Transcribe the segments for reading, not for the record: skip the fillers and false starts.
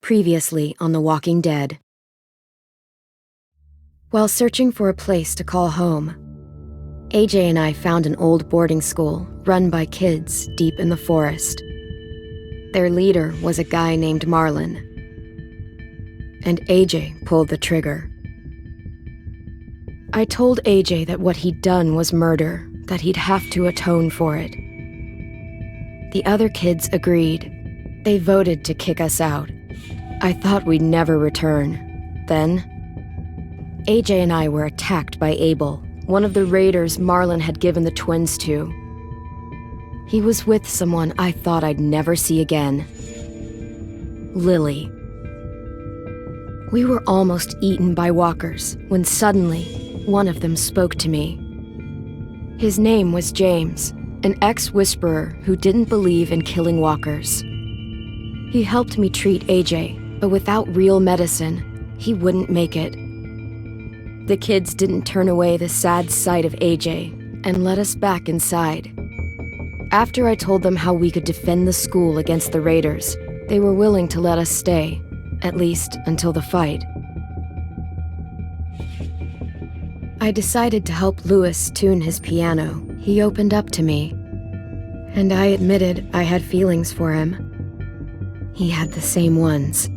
Previously on The Walking Dead. While searching for a place to call home, AJ and I found an old boarding school run by kids deep in the forest. Their leader was a guy named Marlon, and AJ pulled the trigger. I told AJ that what he'd done was murder, that he'd have to atone for it. The other kids agreed. They voted to kick us out. I thought we'd never return. Then, AJ and I were attacked by Abel, one of the raiders Marlon had given the twins to. He was with someone I thought I'd never see again. Lily. We were almost eaten by walkers when suddenly one of them spoke to me. His name was James, an ex-whisperer who didn't believe in killing walkers. He helped me treat AJ, but without real medicine, he wouldn't make it. The kids didn't turn away the sad sight of AJ and let us back inside. After I told them how we could defend the school against the raiders, they were willing to let us stay, at least until the fight. I decided to help Louis tune his piano. He opened up to me, and I admitted I had feelings for him. He had the same ones.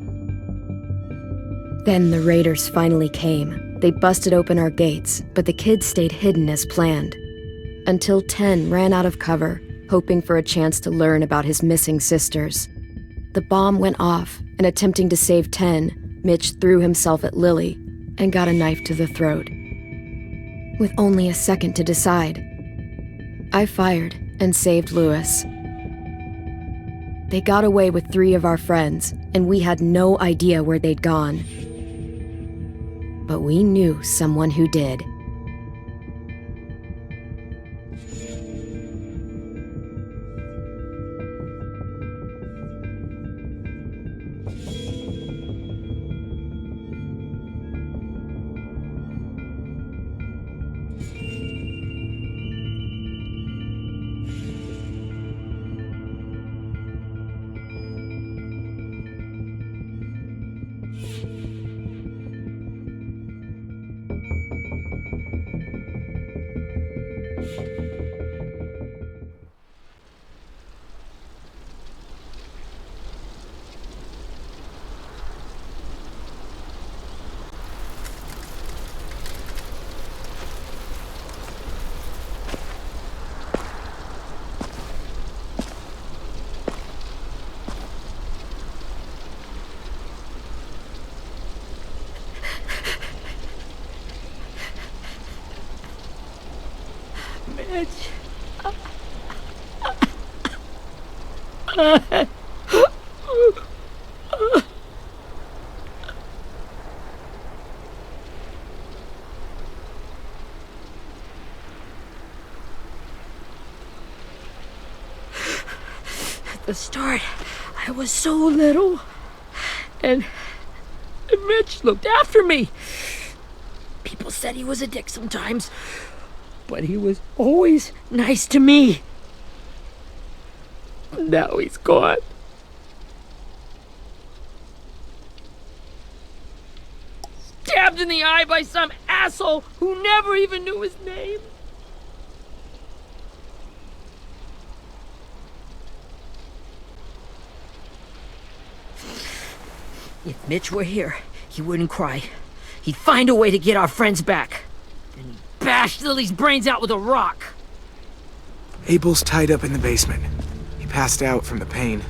Then the raiders finally came. They busted open our gates, but the kids stayed hidden as planned. Until 10 ran out of cover, hoping for a chance to learn about his missing sisters. The bomb went off, and attempting to save 10, Mitch threw himself at Lily and got a knife to the throat. With only a second to decide, I fired and saved Louis. They got away with 3 of our friends, and we had no idea where they'd gone. But we knew someone who did. At the start, I was so little, and Mitch looked after me. People said he was a dick sometimes, but he was always nice to me. Now he's gone. Stabbed in the eye by some asshole who never even knew his name. If Mitch were here, he wouldn't cry. He'd find a way to get our friends back. Then he'd bash Lily's brains out with a rock. Abel's tied up in the basement. He passed out from the pain.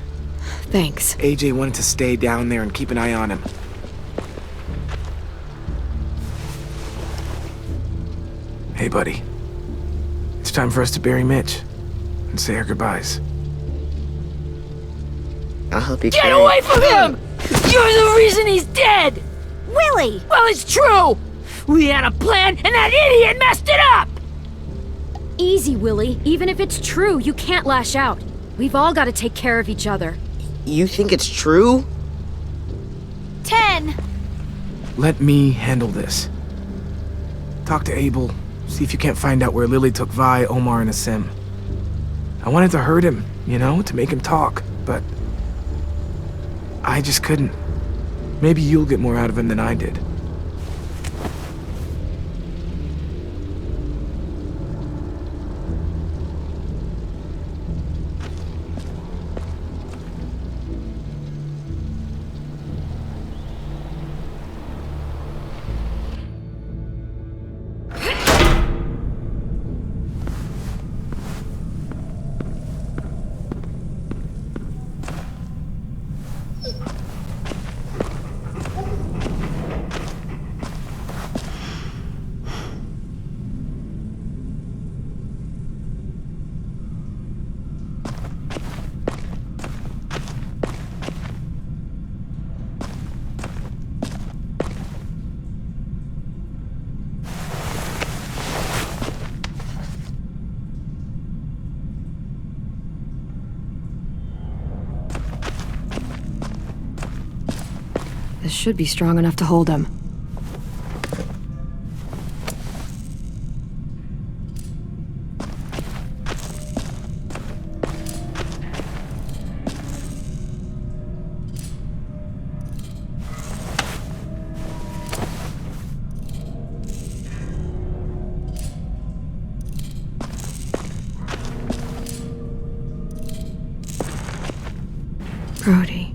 Thanks. AJ wanted to stay down there and keep an eye on him. Hey, buddy. It's time for us to bury Mitch and say our goodbyes. I'll help you. Get away from him! You're the reason he's dead! Willie! Well, it's true! We had a plan, and that idiot messed it up! Easy, Willie. Even if it's true, you can't lash out. We've all got to take care of each other. You think it's true? 10! Let me handle this. Talk to Abel. See if you can't find out where Lily took Vi, Omar, and Asim. I wanted to hurt him, you know, to make him talk, but I just couldn't. Maybe you'll get more out of him than I did. This should be strong enough to hold him. Brody.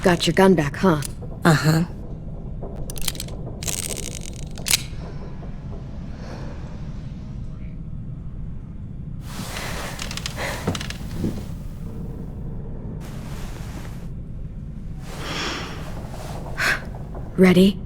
Got your gun back, huh? Uh-huh. Ready?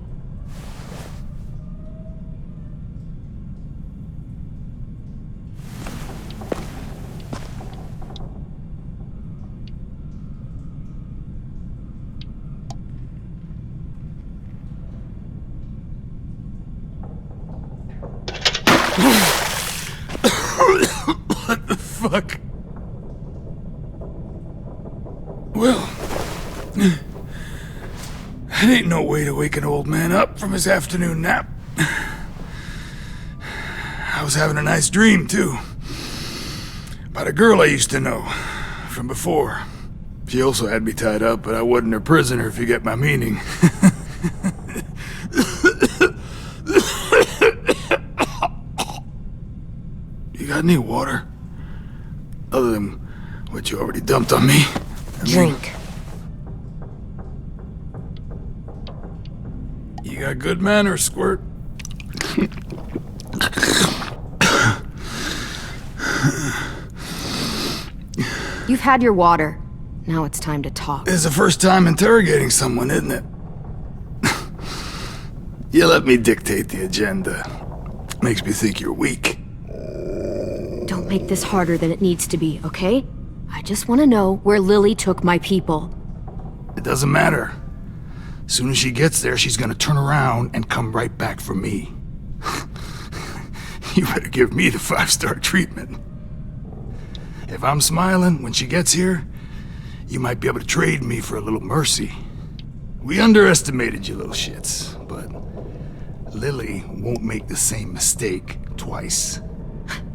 What the fuck? Well, that ain't no way to wake an old man up from his afternoon nap. I was having a nice dream, too. About a girl I used to know from before. She also had me tied up, but I wasn't her prisoner, if you get my meaning. You got any water? Other than what you already dumped on me? Drink. You got good manners, Squirt. You've had your water. Now it's time to talk. It's the first time interrogating someone, isn't it? You let me dictate the agenda. Makes me think you're weak. Don't make this harder than it needs to be, okay? I just want to know where Lily took my people. It doesn't matter. As soon as she gets there, she's gonna turn around and come right back for me. You better give me the 5-star treatment. If I'm smiling when she gets here, you might be able to trade me for a little mercy. We underestimated you little shits, but Lily won't make the same mistake twice.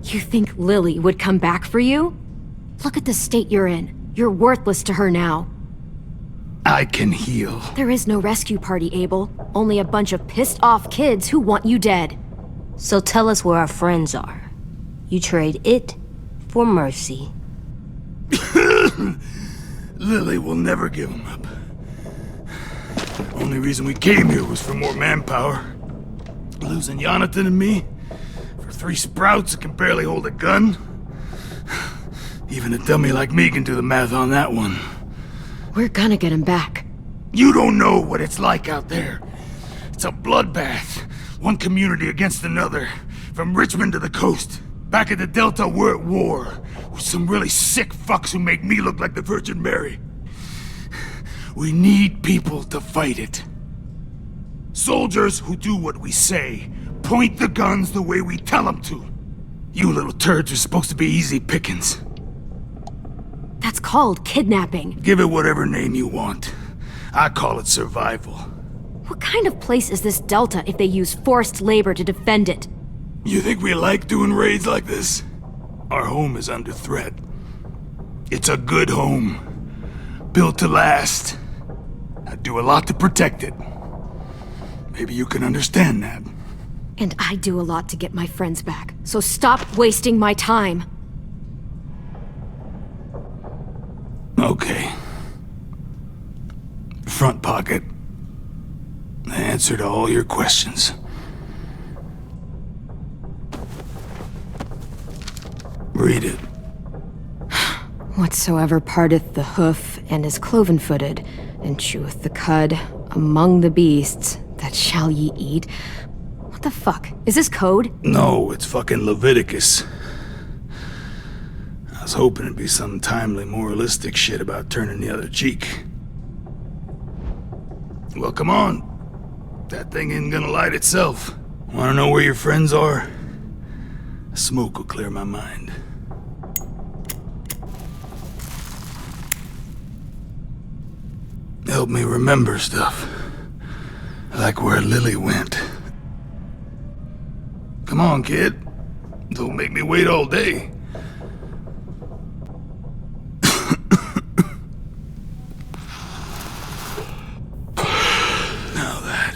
You think Lily would come back for you? Look at the state you're in. You're worthless to her now. I can heal. There is no rescue party, Abel. Only a bunch of pissed-off kids who want you dead. So tell us where our friends are. You trade it for mercy. Lily will never give him up. Only reason we came here was for more manpower. Losing Jonathan and me for 3 sprouts that can barely hold a gun. Even a dummy like me can do the math on that one. We're gonna get him back. You don't know what it's like out there. It's a bloodbath. One community against another. From Richmond to the coast. Back at the Delta, we're at war. With some really sick fucks who make me look like the Virgin Mary. We need people to fight it. Soldiers who do what we say, point the guns the way we tell them to. You little turds are supposed to be easy pickings. That's called kidnapping. Give it whatever name you want. I call it survival. What kind of place is this Delta if they use forced labor to defend it? You think we like doing raids like this? Our home is under threat. It's a good home, built to last. I do a lot to protect it. Maybe you can understand that. And I do a lot to get my friends back, so stop wasting my time. Okay. Front pocket. The answer to all your questions. Read it. Whatsoever parteth the hoof and is cloven-footed, and cheweth the cud among the beasts, that shall ye eat. What the fuck? Is this code? No, it's fucking Leviticus. I was hoping it'd be some timely moralistic shit about turning the other cheek. Well, come on. That thing ain't gonna light itself. Wanna know where your friends are? Smoke will clear my mind. Help me remember stuff. Like where Lily went. Come on, kid. Don't make me wait all day. Now that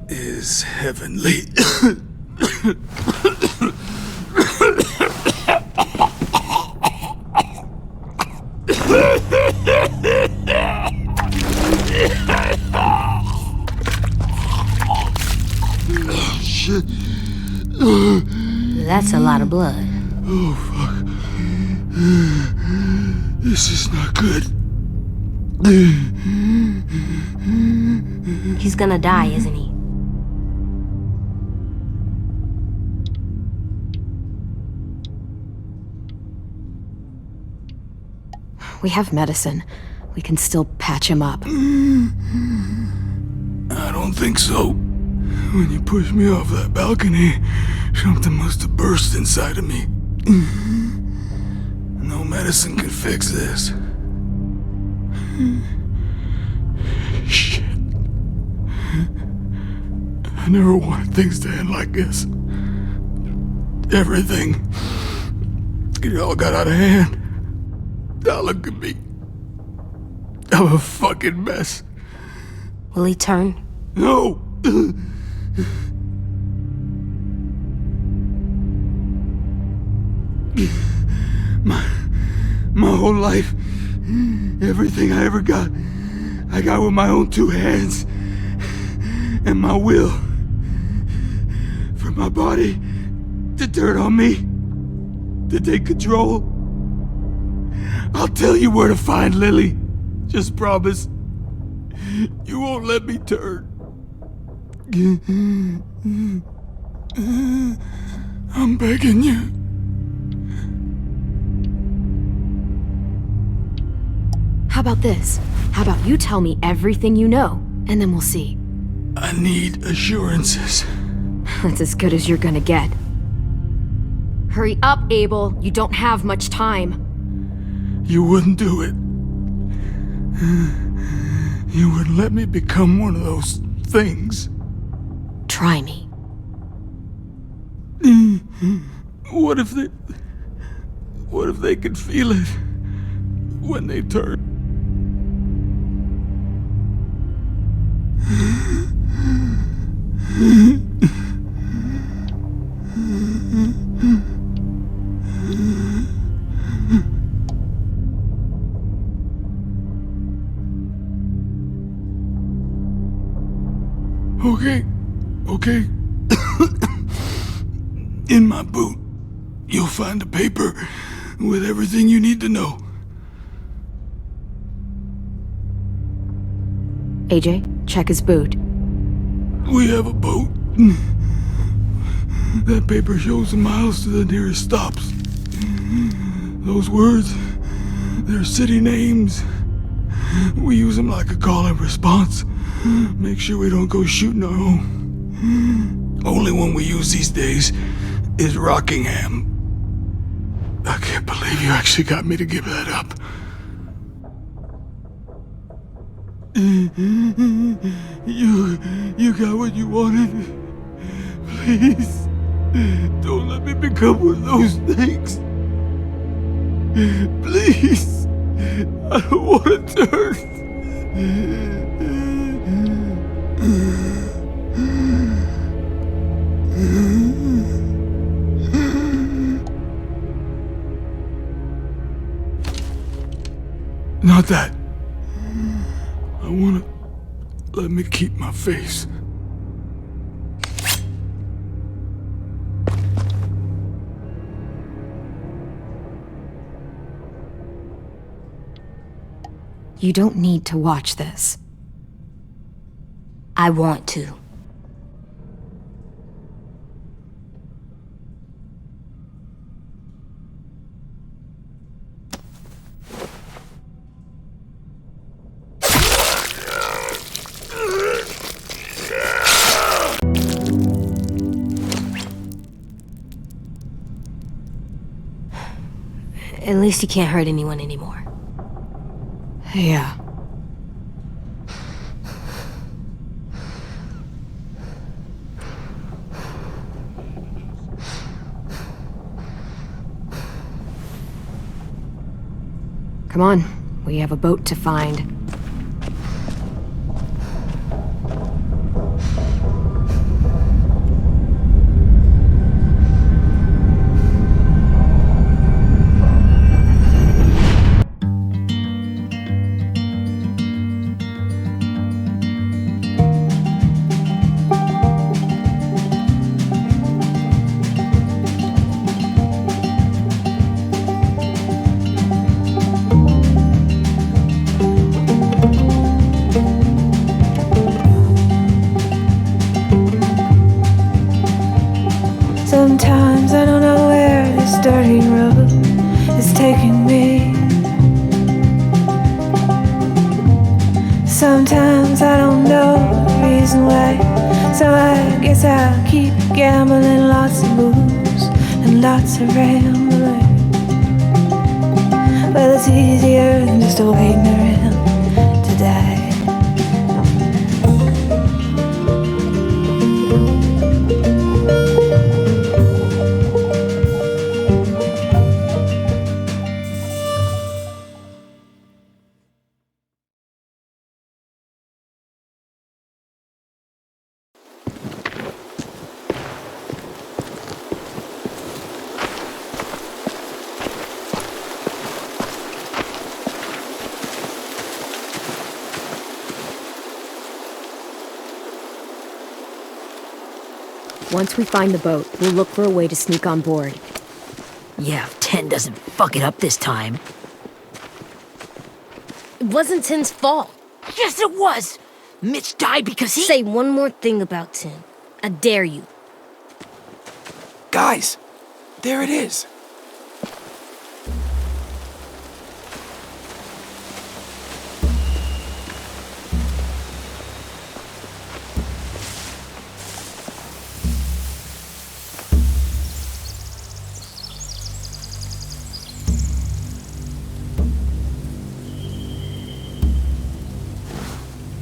is heavenly. Shit. That's a lot of blood. Oh, fuck. This is not good. He's gonna die, isn't he? We have medicine. We can still patch him up. I don't think so. When you pushed me off that balcony, something must have burst inside of me. No medicine could fix this. Shit. I never wanted things to end like this. Everything. It all got out of hand. Now look at me. I'm a fucking mess. Will he turn? No! My whole life, everything I ever got, I got with my own two hands and my will. For my body to turn on me, to take control. I'll tell you where to find Lily. Just promise you won't let me turn. I'm begging you. How about this? How about you tell me everything you know, and then we'll see. I need assurances. That's as good as you're gonna get. Hurry up, Abel. You don't have much time. You wouldn't do it. You wouldn't let me become one of those things. Try me. What if they could feel it when they turn? Okay. In my boot, you'll find a paper with everything you need to know. AJ, check his boot. We have a boat. That paper shows the miles to the nearest stops. Those words, they're city names We use them like a call and response. Make sure we don't go shooting our own. Only one we use these days is Rockingham. I can't believe you actually got me to give that up. You got what you wanted. Please, don't let me become one of those things. Please, I don't want to turn. Not that. I wanna let me keep my face. You don't need to watch this. I want to. At least you can't hurt anyone anymore. Yeah. Come on, we have a boat to find. Sometimes I don't know where this dirty road is taking me. Sometimes I don't know the reason why, so I guess I'll keep gambling, lots of moves and lots of rambling. Well, it's easier than just waiting around to die. Once we find the boat, we'll look for a way to sneak on board. Yeah, if 10 doesn't fuck it up this time. It wasn't Tin's fault. Yes, it was! Mitch died because he— Say one more thing about Tin. I dare you. Guys, there it is.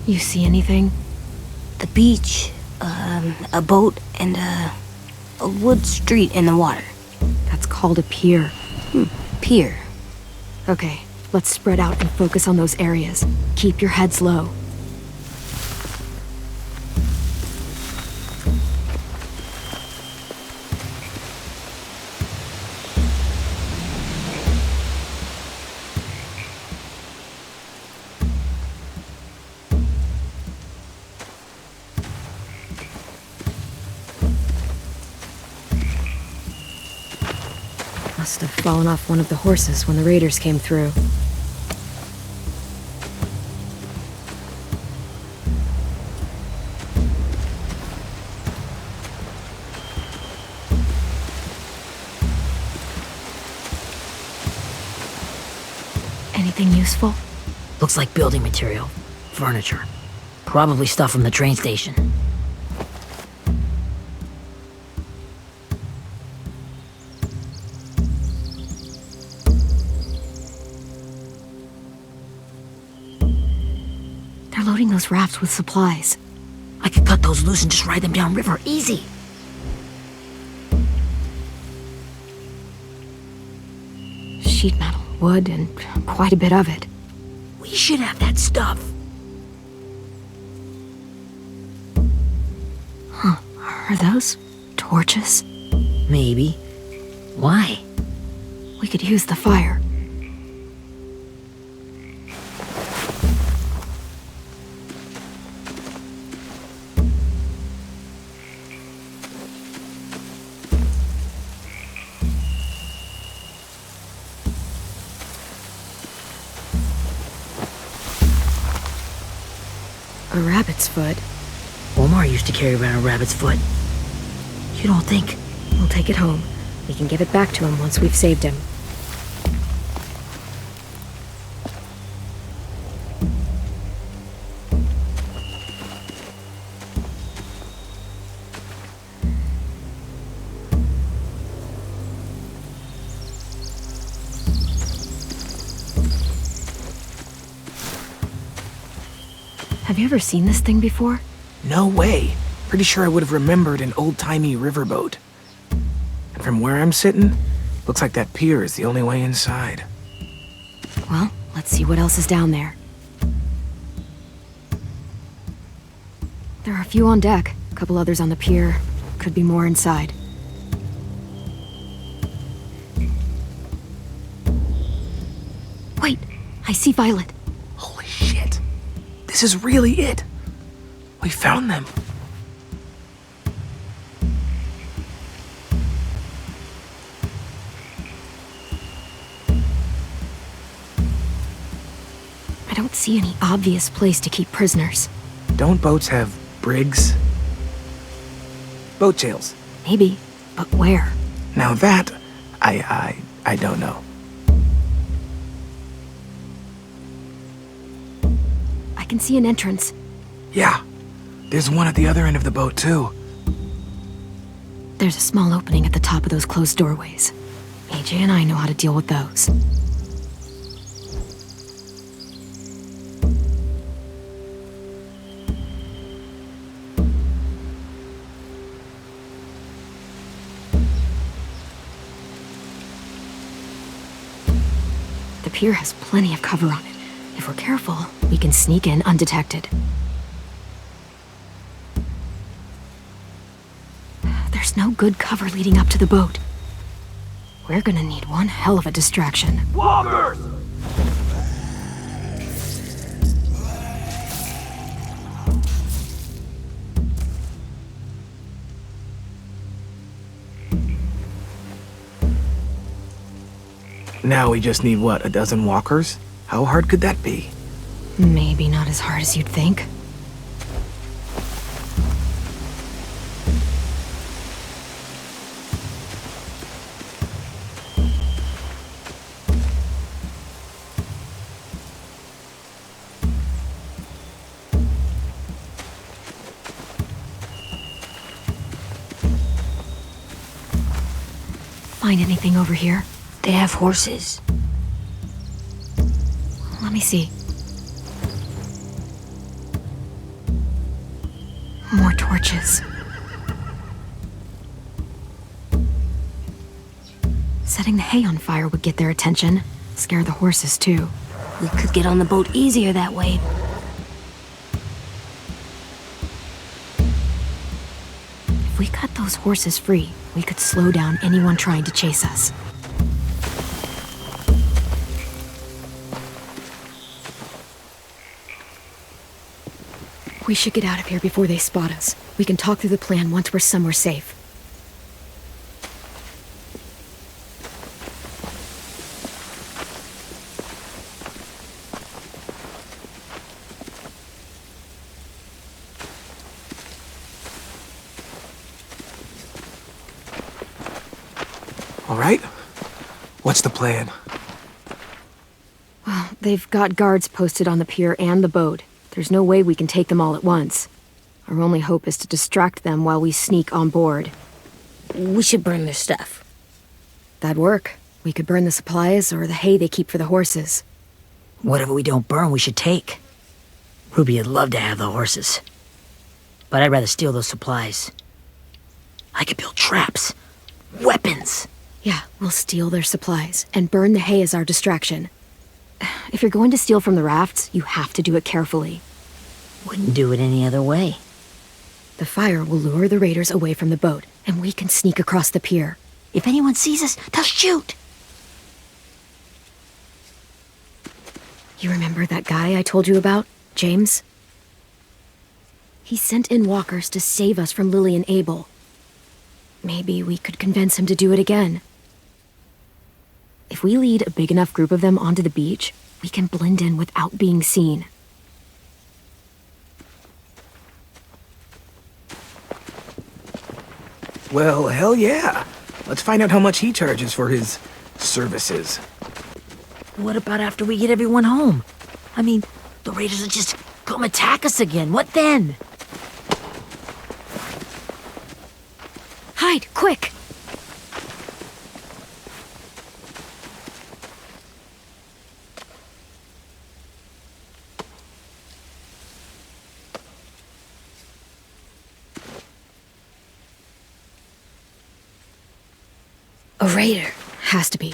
You see anything? the beach, a boat, and a wood street in the water. That's called a pier. Pier. Okay, let's spread out and focus on those areas. Keep your heads low. Must have fallen off one of the horses when the raiders came through. Anything useful? Looks like building material. Furniture. Probably stuff from the train station. They're loading those rafts with supplies. I could cut those loose and just ride them downriver. Easy. Sheet metal, wood, and quite a bit of it. We should have that stuff. Huh. Are those torches? Maybe. Why? We could use the fire. A rabbit's foot. Omar used to carry around a rabbit's foot. You don't think? We'll take it home. We can give it back to him once we've saved him. Have you ever seen this thing before? No way. Pretty sure I would have remembered an old-timey riverboat. And from where I'm sitting, looks like that pier is the only way inside. Well, let's see what else is down there. There are a few on deck, a couple others on the pier. Could be more inside. Wait, I see Violet. Holy shit. This is really it. We found them. I don't see any obvious place to keep prisoners. Don't boats have brigs? Boat jails. Maybe, but where? Now that, I don't know. I can see an entrance. Yeah, there's one at the other end of the boat too. There's a small opening at the top of those closed doorways. AJ and I know how to deal with those. The pier has plenty of cover on it. If we're careful, we can sneak in undetected. There's no good cover leading up to the boat. We're gonna need one hell of a distraction. Walkers! Now we just need, what, a dozen walkers? How hard could that be? Maybe not as hard as you'd think. Find anything over here? They have horses. Let me see. More torches. Setting the hay on fire would get their attention. Scare the horses, too. We could get on the boat easier that way. If we cut those horses free, we could slow down anyone trying to chase us. We should get out of here before they spot us. We can talk through the plan once we're somewhere safe. All right. What's the plan? Well, They've got guards posted on the pier and the boat. There's no way we can take them all at once. Our only hope is to distract them while we sneak on board. We should burn their stuff. That'd work. We could burn the supplies or the hay they keep for the horses. Whatever we don't burn, we should take. Ruby would love to have the horses. But I'd rather steal those supplies. I could build traps. Weapons. Yeah, we'll steal their supplies and burn the hay as our distraction. If you're going to steal from the rafts, you have to do it carefully. Wouldn't do it any other way. The fire will lure the raiders away from the boat, and we can sneak across the pier. If anyone sees us, they'll shoot. You remember that guy I told you about, James? He sent in walkers to save us from Lily and Abel. Maybe we could convince him to do it again. If we lead a big enough group of them onto the beach, we can blend in without being seen. Well, hell yeah. Let's find out how much he charges for his services. What about after we get everyone home? I mean, the raiders will just come attack us again. What then? Hide, quick! A raider. Has to be.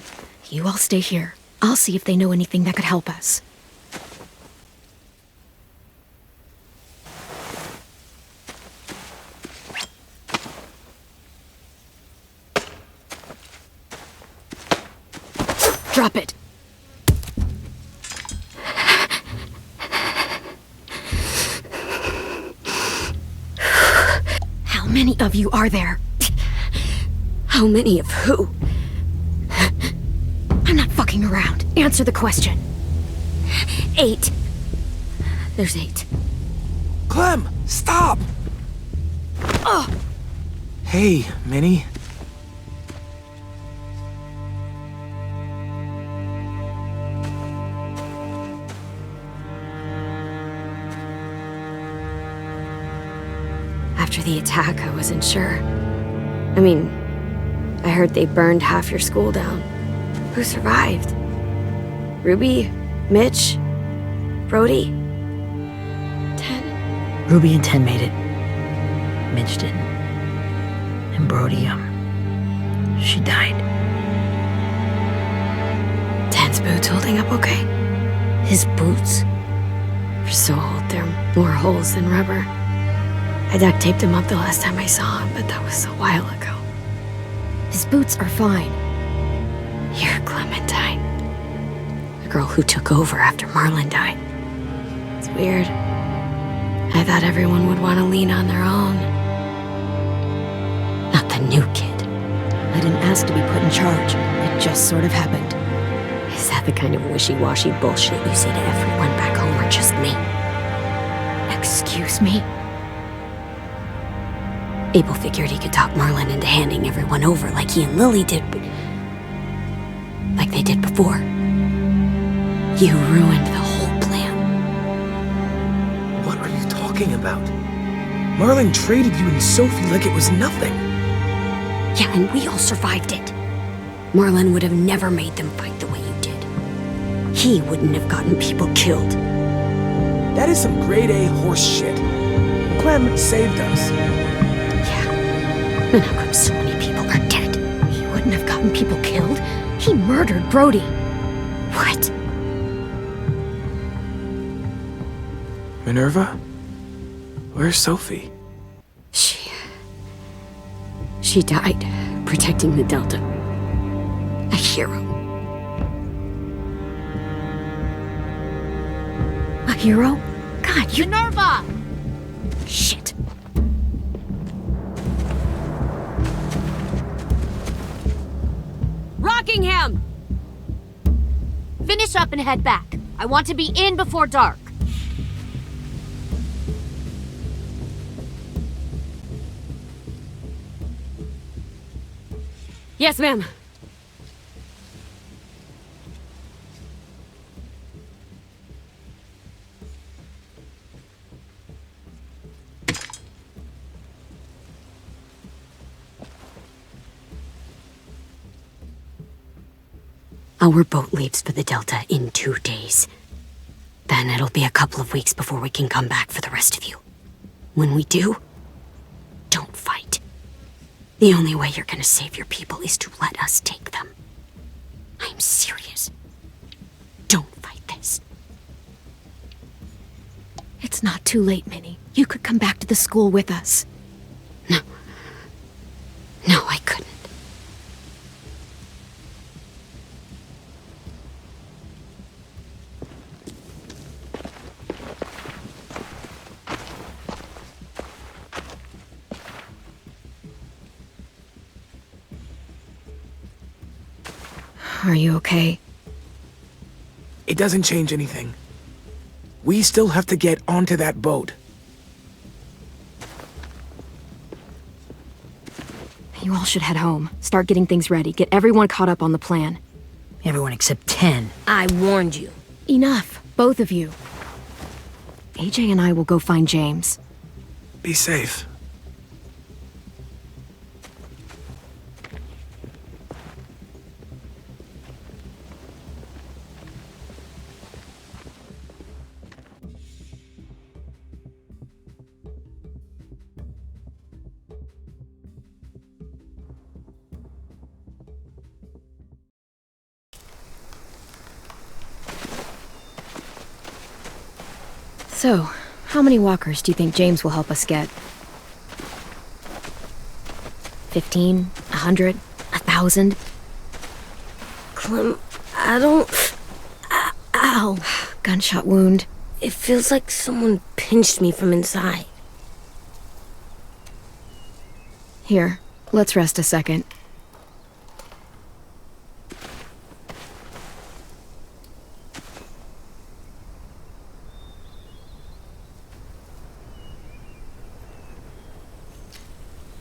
You all stay here. I'll see if they know anything that could help us. Drop it. How many of you are there? How many of who? I'm not fucking around. Answer the question. 8. There's 8. Clem, stop! Oh! Hey, Minnie. After the attack, I wasn't sure. I mean, I heard they burned half your school down. Who survived? Ruby? Mitch? Brody? 10? Ruby and 10 made it. Mitch didn't. And Brody, she died. 10's boots holding up okay? His boots? They're so old, they're more holes than rubber. I duct taped him up the last time I saw him, but that was a while ago. His boots are fine. You're Clementine. The girl who took over after Marlon died. It's weird. I thought everyone would want to lean on their own. Not the new kid. I didn't ask to be put in charge. It just sort of happened. Is that the kind of wishy-washy bullshit you say to everyone back home, or just me? Excuse me? Abel figured he could talk Marlon into handing everyone over like he and Lily did, but like they did before. You ruined the whole plan. What are you talking about? Marlon traded you and Sophie like it was nothing. Yeah, and we all survived it. Marlon would have never made them fight the way you did. He wouldn't have gotten people killed. That is some grade A horse shit. Clem saved us. Yeah, and how come so many people are dead? He wouldn't have gotten people killed. He murdered Brody. What? Minerva? Where's Sophie? She died protecting the Delta. A hero. A hero? God, you... Minerva! Shit. Rockingham! Finish up and head back. I want to be in before dark. Yes, ma'am. Our boat leaves for the Delta in 2 days. Then it'll be a couple of weeks before we can come back for the rest of you. When we do, don't fight. The only way you're gonna save your people is to let us take them. I'm serious. Don't fight this. It's not too late, Minnie. You could come back to the school with us. No. No, I couldn't. Are you okay? It doesn't change anything. We still have to get onto that boat. You all should head home. Start getting things ready. Get everyone caught up on the plan. Everyone except 10. I warned you. Enough, both of you. AJ and I will go find James. Be safe. So, how many walkers do you think James will help us get? 15? 100? 1,000? Clem, I don't... Ow. Gunshot wound. It feels like someone pinched me from inside. Here, let's rest a second.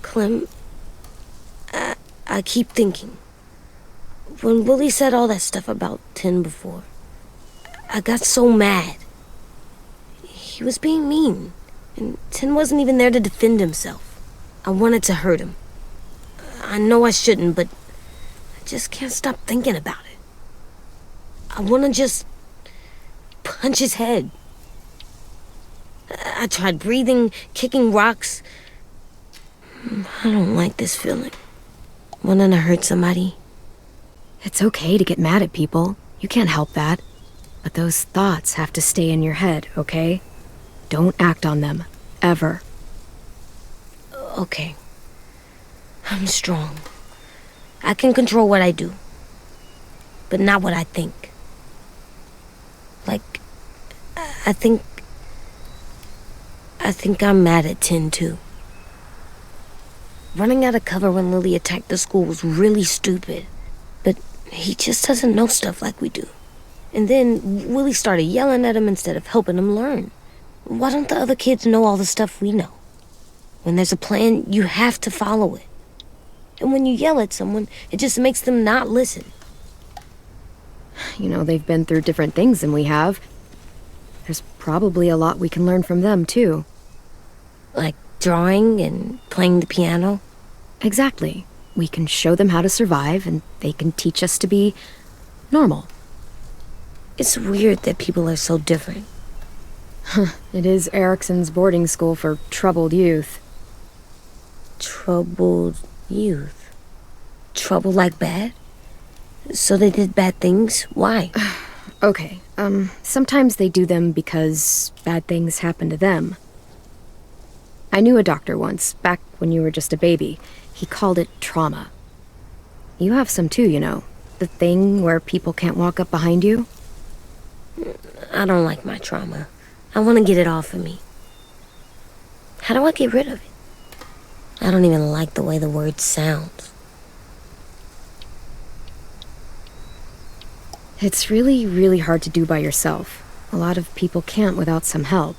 Clem, I keep thinking. When Willie said all that stuff about 10 before, I got so mad. He was being mean, and 10 wasn't even there to defend himself. I wanted to hurt him. I know I shouldn't, but I just can't stop thinking about it. I want to just punch his head. I tried breathing, kicking rocks. I don't like this feeling. Wanting to hurt somebody. It's okay to get mad at people. You can't help that. But those thoughts have to stay in your head, okay? Don't act on them. Ever. Okay. I'm strong. I can control what I do. But not what I think. Like, I think I'm mad at 10 too. Running out of cover when Lily attacked the school was really stupid. But he just doesn't know stuff like we do. And then Willie started yelling at him instead of helping him learn. Why don't the other kids know all the stuff we know? When there's a plan, you have to follow it. And when you yell at someone, it just makes them not listen. You know, they've been through different things than we have. There's probably a lot we can learn from them, too. Like drawing and playing the piano. Exactly. We can show them how to survive, and they can teach us to be normal. It's weird that people are so different. It is Erickson's boarding school for troubled youth. Troubled youth? Trouble like bad? So they did bad things? Why? Okay, sometimes they do them because bad things happen to them. I knew a doctor once, back when you were just a baby. He called it trauma. You have some too, you know. The thing where people can't walk up behind you. I don't like my trauma. I want to get it off of me. How do I get rid of it? I don't even like the way the word sounds. It's really, really hard to do by yourself. A lot of people can't without some help.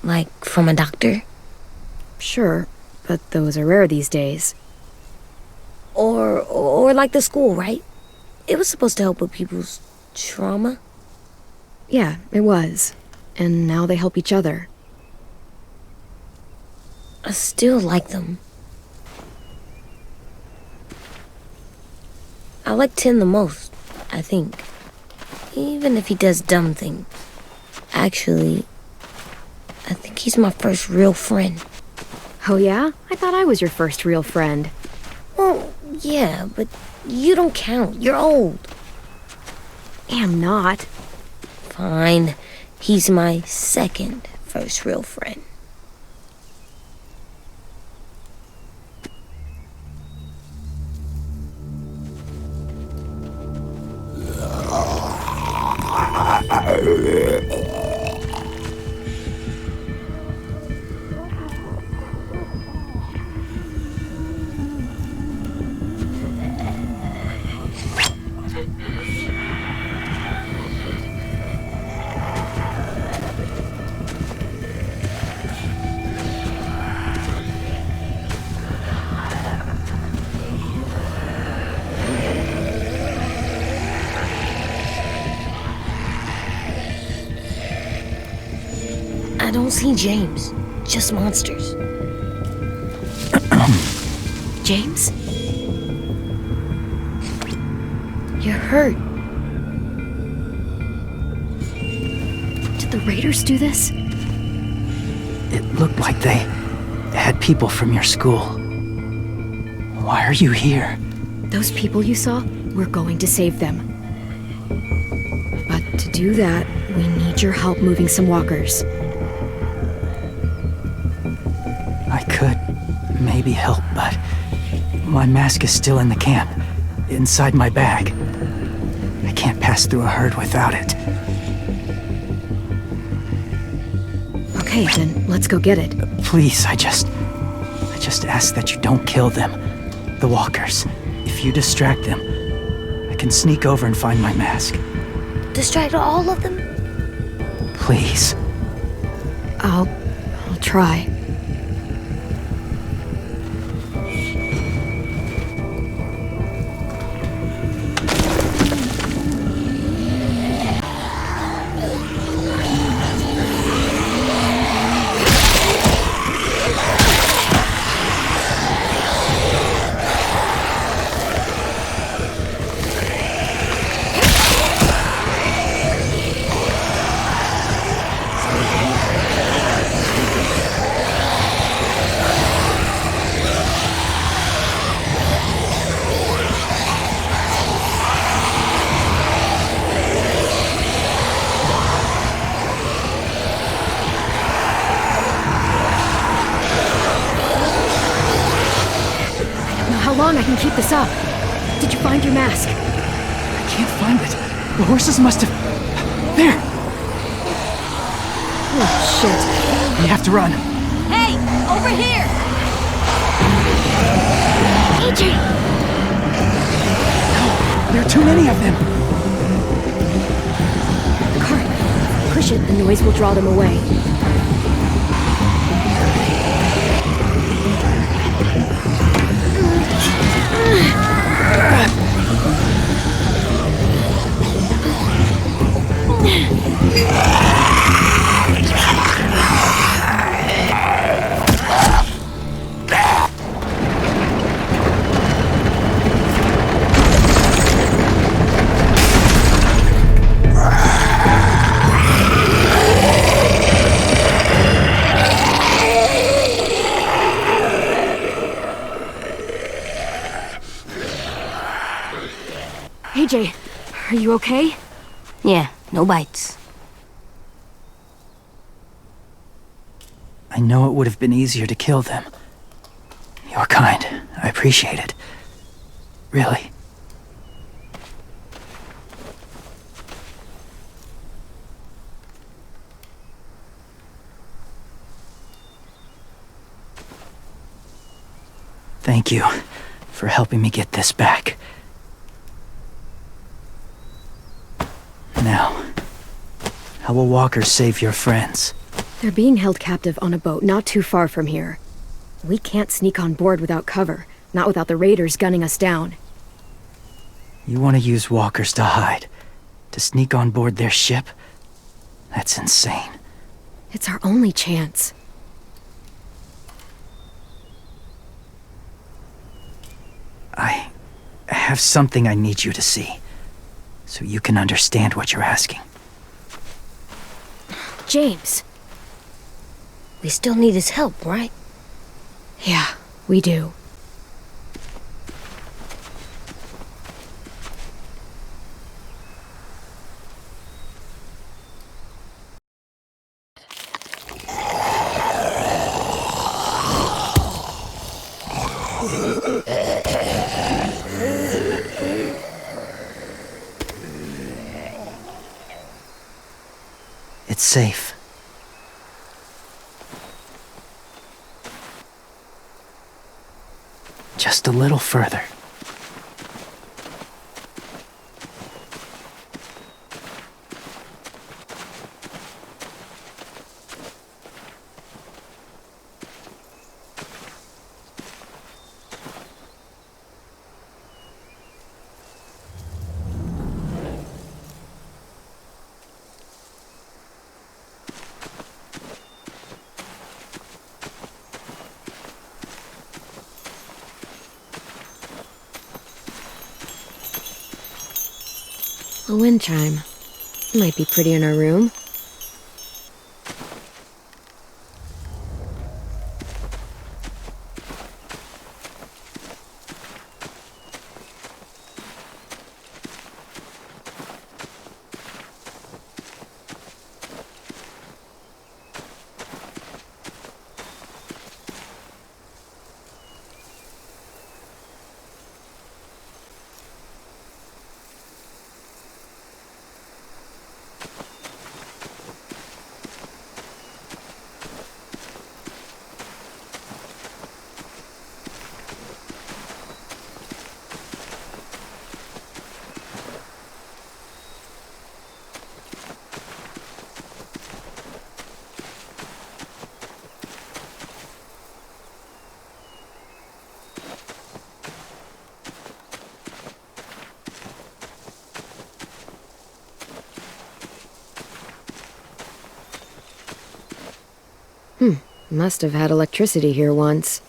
Like from a doctor? Sure, but those are rare these days. Or like the school, right? It was supposed to help with people's trauma. Yeah, it was. And now they help each other. I still like them. I like 10 the most, I think. Even if he does dumb things. Actually, I think he's my first real friend. Oh yeah? I thought I was your first real friend. Well, yeah, but you don't count. You're old. Am not. Fine. He's my second first real friend. I don't see James, just monsters. James? You're hurt. Did the raiders do this? It looked like they had people from your school. Why are you here? Those people you saw, we're going to save them. But to do that, we need your help moving some walkers. I could maybe help, but my mask is still in the camp, inside my bag. I can't pass through a herd without it. Okay, then let's go get it. Please, I just ask that you don't kill them, the walkers. If you distract them, I can sneak over and find my mask. Distract all of them? Please. I'll try. I can keep this up. Did you find your mask? I can't find it. The horses must have... There! Oh, shit. We have to run. Hey, over here! AJ! No, there are too many of them. The cart. Push it, the noise will draw them away. AJ, are you okay? Yeah, no bites. I know it would have been easier to kill them. You're kind. I appreciate it. Really. Thank you for helping me get this back. Now, how will walkers save your friends? They're being held captive on a boat not too far from here. We can't sneak on board without cover, not without the raiders gunning us down. You want to use walkers to hide? To sneak on board their ship? That's insane. It's our only chance. I have something I need you to see. so you can understand what you're asking. James. We still need his help, right? Yeah, we do. It's safe. Just a little further. A wind chime. Might be pretty in our room. Must have had electricity here once.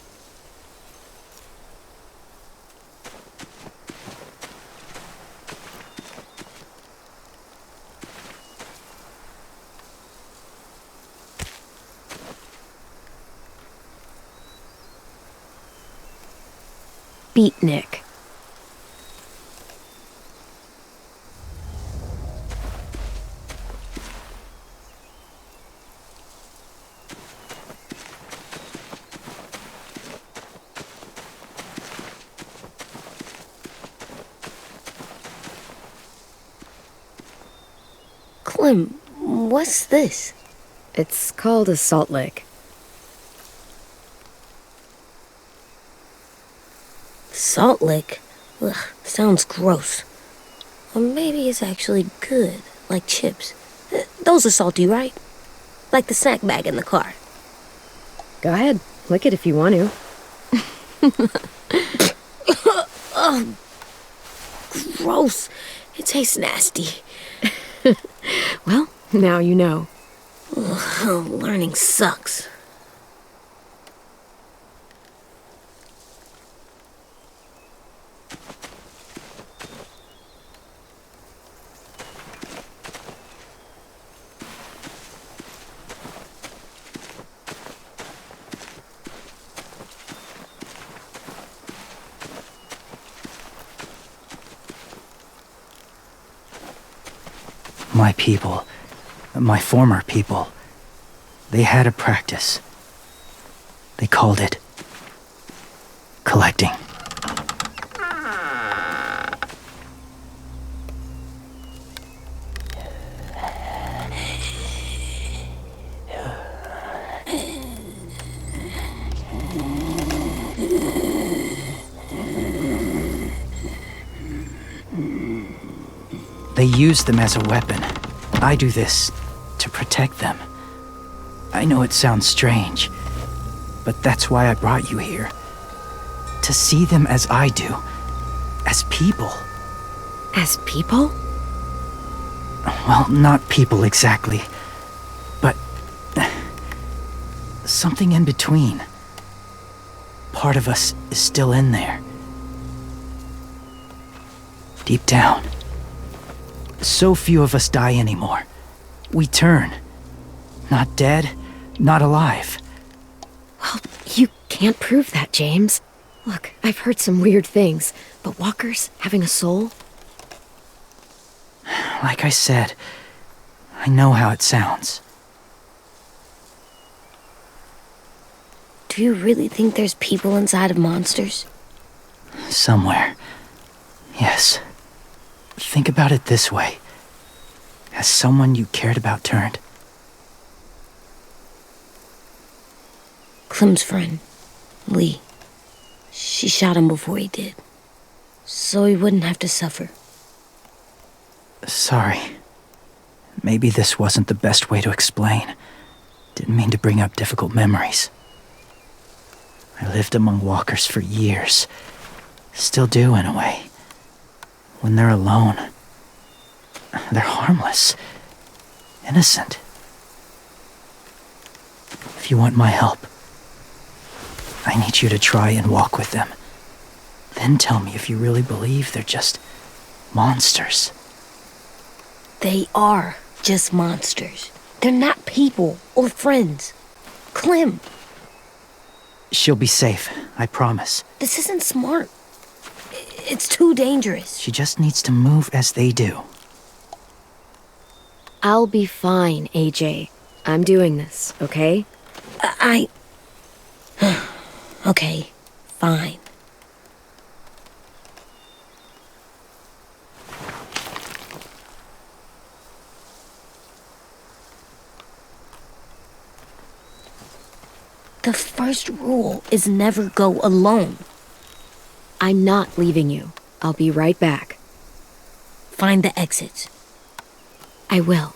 Beatnik. Clem, what's this? It's called a salt lick. Salt lick? Ugh, sounds gross. Or maybe it's actually good, like chips. Those are salty, right? Like the snack bag in the car. Go ahead, lick it if you want to. Ugh, gross. It tastes nasty. Well, now you know. Ugh, learning sucks. My people, my former people, they had a practice. They called it collecting. They use them as a weapon. I do this to protect them. I know it sounds strange, but that's why I brought you here. To see them as I do. As people. As people? Well, not people exactly, but something in between. Part of us is still in there. Deep down. So few of us die anymore. We turn. Not dead, not alive. Well, you can't prove that, James. Look, I've heard some weird things, but walkers having a soul? Like I said, I know how it sounds. Do you really think there's people inside of monsters? Somewhere. Yes. Think about it this way. Has someone you cared about turned? Clem's friend, Lee. She shot him before he did. So he wouldn't have to suffer. Sorry. Maybe this wasn't the best way to explain. Didn't mean to bring up difficult memories. I lived among walkers for years. Still do, in a way. When they're alone, they're harmless. Innocent. If you want my help, I need you to try and walk with them. Then tell me if you really believe they're just monsters. They are just monsters. They're not people or friends. Clem, She'll be safe, I promise. this isn't smart. It's too dangerous. She just needs to move as they do. I'll be fine, AJ. I'm doing this, okay? Okay, fine. The first rule is never go alone. I'm not leaving you. I'll be right back. Find the exits. I will.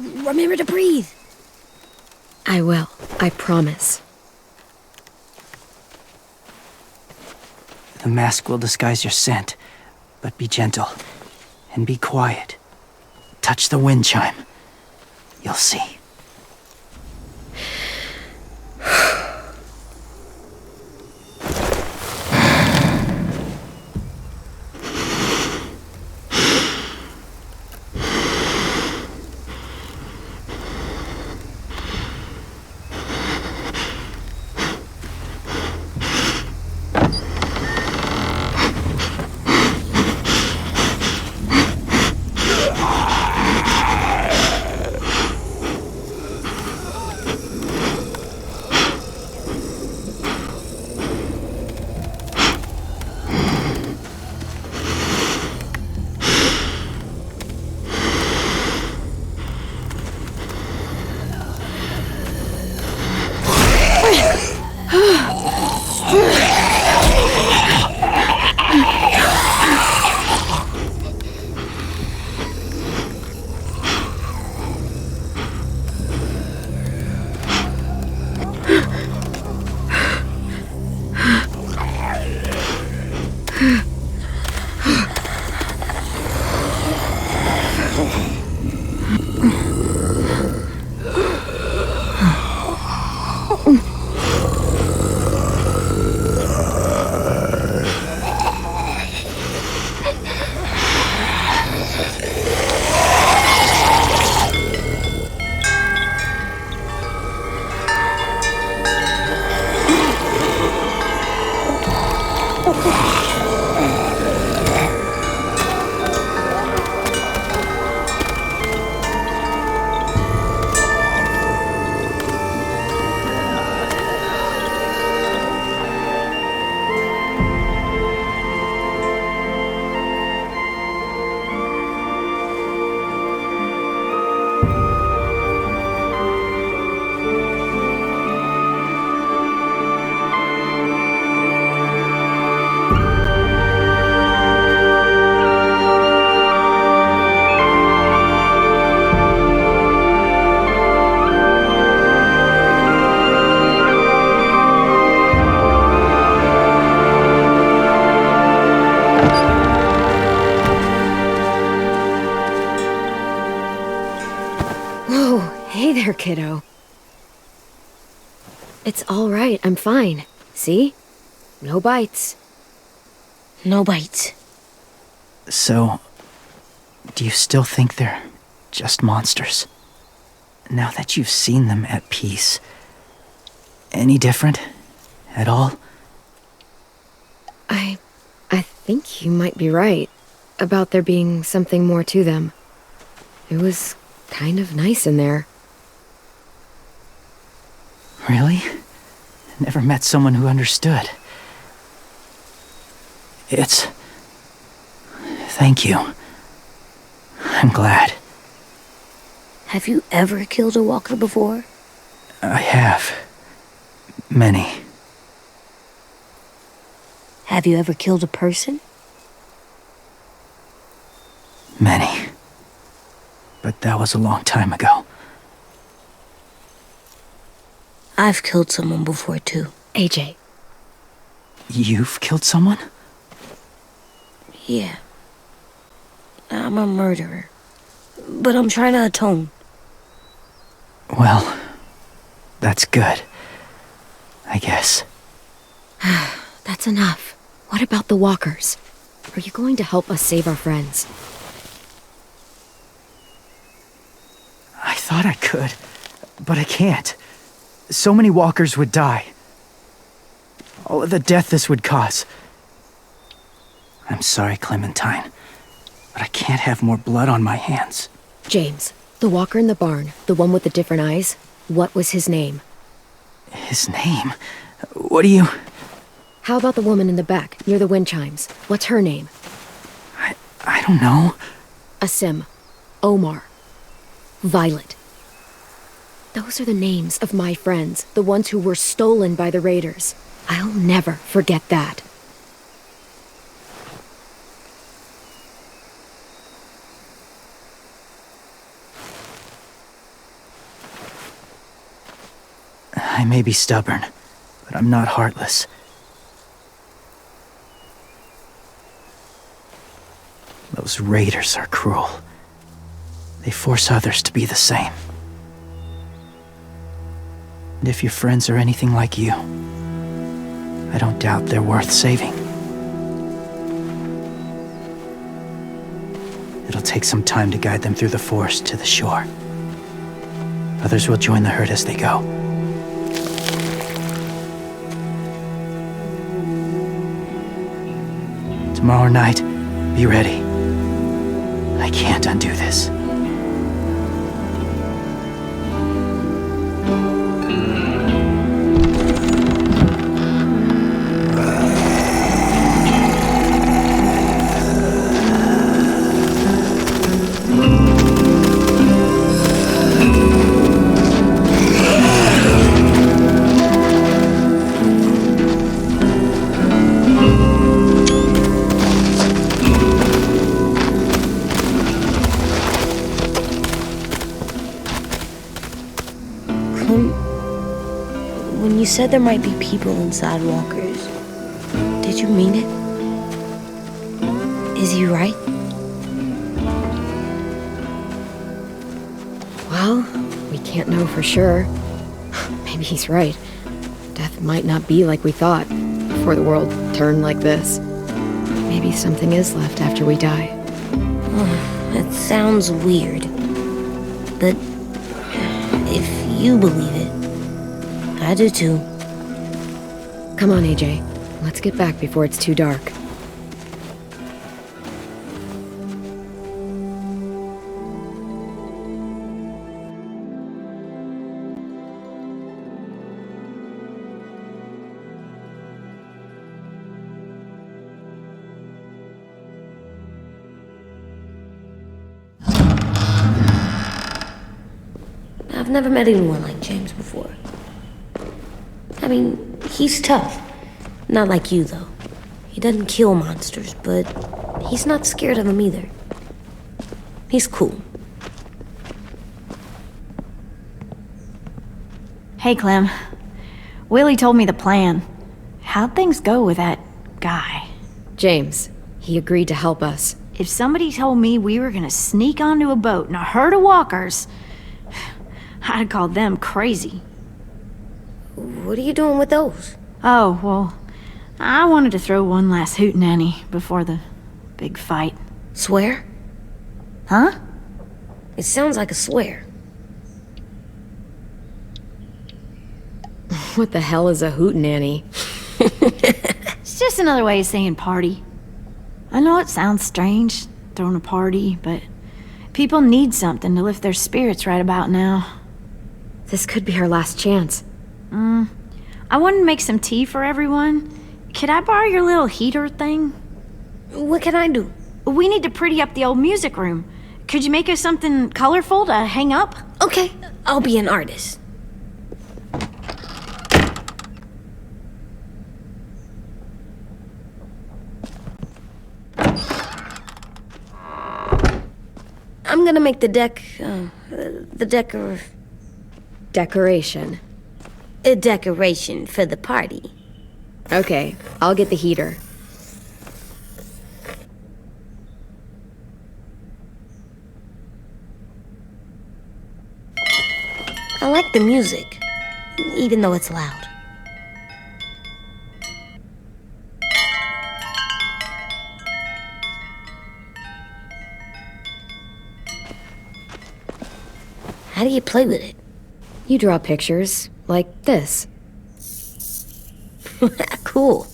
Remember to breathe. I will. I promise. The mask will disguise your scent, but be gentle and be quiet. Touch the wind chime. You'll see. there, kiddo. It's all right. I'm fine. See? No bites. No bites. So, Do you still think they're just monsters? Now that you've seen them at peace, any different at all? I think you might be right about there being something more to them. It was kind of nice in there. Really? Never met someone who understood. Thank you. I'm glad. Have you ever killed a walker before? I have. Many. Have you ever killed a person? Many. But that was a long time ago. I've killed someone before, too. AJ. You've killed someone? Yeah. I'm a murderer. But I'm trying to atone. Well, that's good. I guess. That's enough. What about the walkers? Are you going to help us save our friends? I thought I could, but I can't. So many walkers would die. All of the death this would cause. I'm sorry, Clementine, but I can't have more blood on my hands. James, the walker in the barn, the one with the different eyes, what was his name? His name? What do you... How about the woman in the back, near the wind chimes? What's her name? I don't know. Asim. Omar. Violet. Those are the names of my friends, the ones who were stolen by the raiders. I'll never forget that. I may be stubborn, but I'm not heartless. Those raiders are cruel. They force others to be the same. And if your friends are anything like you, I don't doubt they're worth saving. It'll take some time to guide them through the forest to the shore. Others will join the herd as they go. Tomorrow night, be ready. I can't undo this. When you said there might be people inside walkers, did you mean it? Is he right? Well, we can't know for sure. Maybe he's right. Death might not be like we thought before the world turned like this. Maybe something is left after we die. Oh, that sounds weird. But if you believe it, I do too. Come on, AJ. Let's get back before it's too dark. I've never met anyone like James before. I mean, he's tough. Not like you, though. He doesn't kill monsters, but he's not scared of them either. He's cool. Hey, Clem. Willie told me the plan. How'd things go with that guy? James, he agreed to help us. If somebody told me we were gonna sneak onto a boat in a herd of walkers, I'd call them crazy. What are you doing with those? Oh, well, I wanted to throw one last hootenanny before the big fight. Swear? Huh? It sounds like a swear. What the hell is a hootenanny? It's just another way of saying party. I know it sounds strange, throwing a party, but people need something to lift their spirits right about now. This could be our last chance. I wanted to make some tea for everyone. Could I borrow your little heater thing? What can I do? We need to pretty up the old music room. Could you make us something colorful to hang up? Okay, I'll be an artist. I'm gonna make the Decoration. a decoration for the party. Okay, I'll get the heater. I like the music, even though it's loud. How do you play with it? You draw pictures, like this. Cool.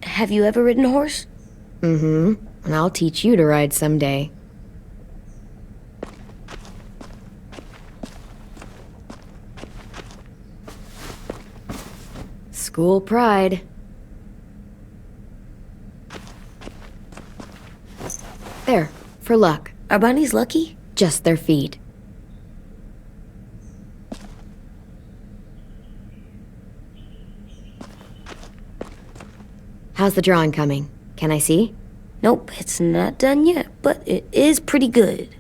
Have you ever ridden a horse? Mm-hmm. And I'll teach you to ride someday. School pride. There, for luck. Are bunnies lucky? Just their feet. How's the drawing coming? Can I see? Nope, it's not done yet, but it is pretty good.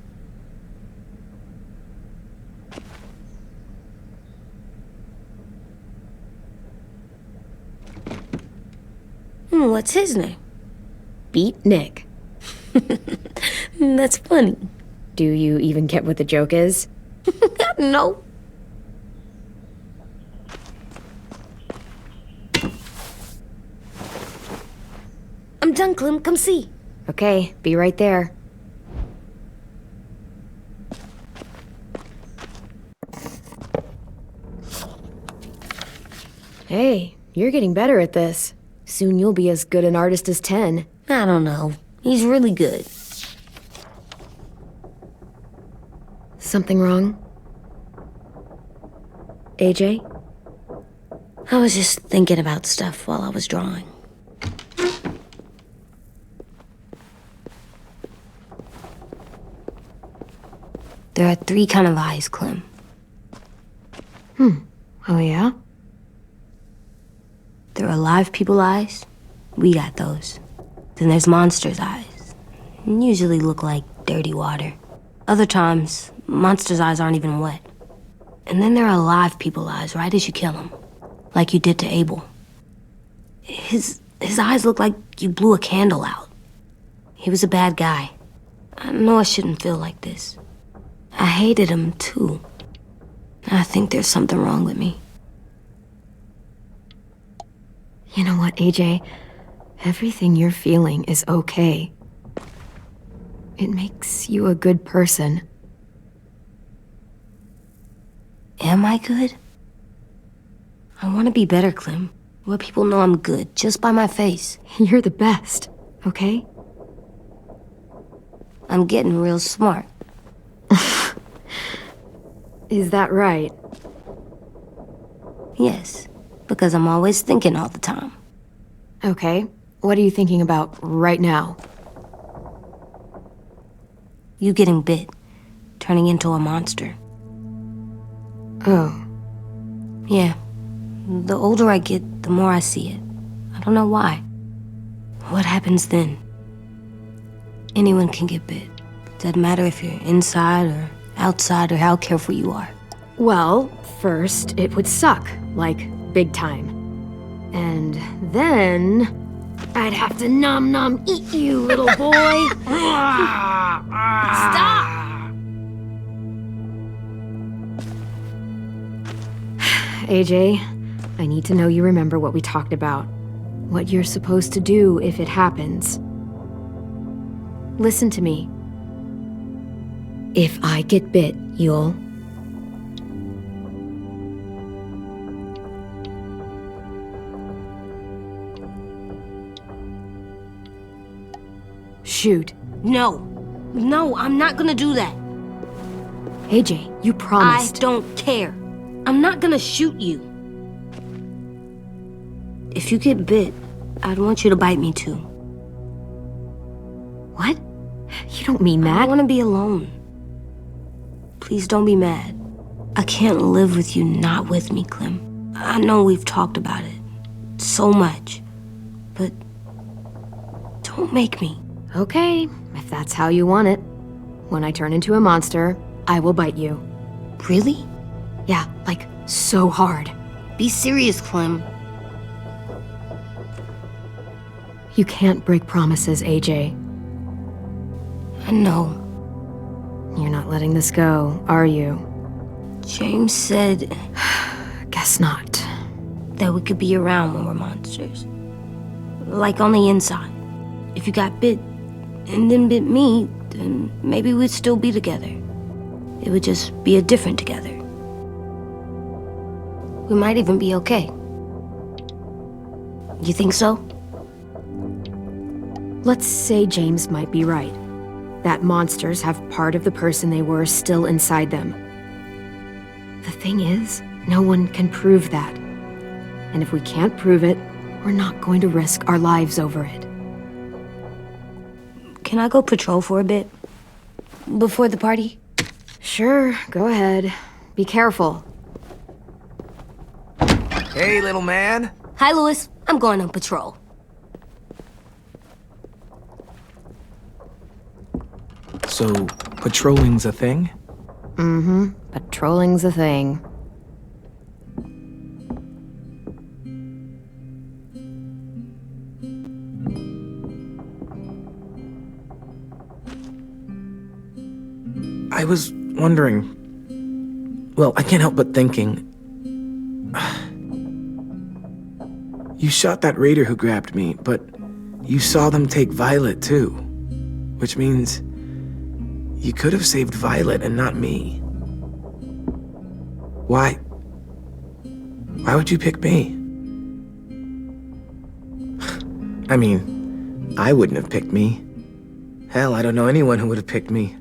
What's his name? Beat Nick. That's funny. Do you even get what the joke is? No. I'm done, Clem. Come see. Okay, be right there. Hey, you're getting better at this. Soon you'll be as good an artist as 10. I don't know. He's really good. Something wrong? AJ? I was just thinking about stuff while I was drawing. There are 3 kind of eyes, Clem. Oh yeah? There are live people eyes. We got those. Then there's monsters' eyes. Usually look like dirty water. Other times, monsters' eyes aren't even wet. And then there are live people eyes right as you kill them. Like you did to Abel. His eyes look like you blew a candle out. He was a bad guy. I know I shouldn't feel like this. I hated him, too. I think there's something wrong with me. You know what, AJ? Everything you're feeling is okay. It makes you a good person. Am I good? I want to be better, Clem. Let people know I'm good, just by my face. You're the best, okay? I'm getting real smart. Is that right? Yes, because I'm always thinking all the time. Okay, what are you thinking about right now? You getting bit, turning into a monster. Oh. Yeah. The older I get, the more I see it. I don't know why. What happens then? Anyone can get bit. Doesn't matter if you're inside or outside or how careful you are. Well, first, it would suck, like, big time. And then, I'd have to nom eat you, little boy. Stop! AJ, I need to know you remember what we talked about. What you're supposed to do if it happens. Listen to me. If I get bit, you'll... Shoot. No. No, I'm not gonna do that. AJ, you promised. I don't care. I'm not gonna shoot you. If you get bit, I'd want you to bite me too. What? You don't mean that. I want to be alone. Please don't be mad. I can't live with you not with me, Clem. I know we've talked about it so much, but don't make me. Okay, if that's how you want it. When I turn into a monster, I will bite you. Really? Yeah, like, so hard. Be serious, Clem. You can't break promises, AJ. I know. You're not letting this go, are you? James said... Guess not. That we could be around when we're monsters. Like on the inside. If you got bit and then bit me, then maybe we'd still be together. It would just be a different together. We might even be okay. You think so? Let's say James might be right. That monsters have part of the person they were still inside them. The thing is, no one can prove that. And if we can't prove it, we're not going to risk our lives over it. Can I go patrol for a bit? Before the party? Sure, go ahead. Be careful. Hey, little man. Hi, Louis. I'm going on patrol. So, patrolling's a thing? Mm-hmm. Patrolling's a thing. I was wondering... Well, I can't help but thinking... You shot that raider who grabbed me, but you saw them take Violet, too. Which means... You could have saved Violet and not me. Why? Why would you pick me? I mean, I wouldn't have picked me. Hell, I don't know anyone who would have picked me.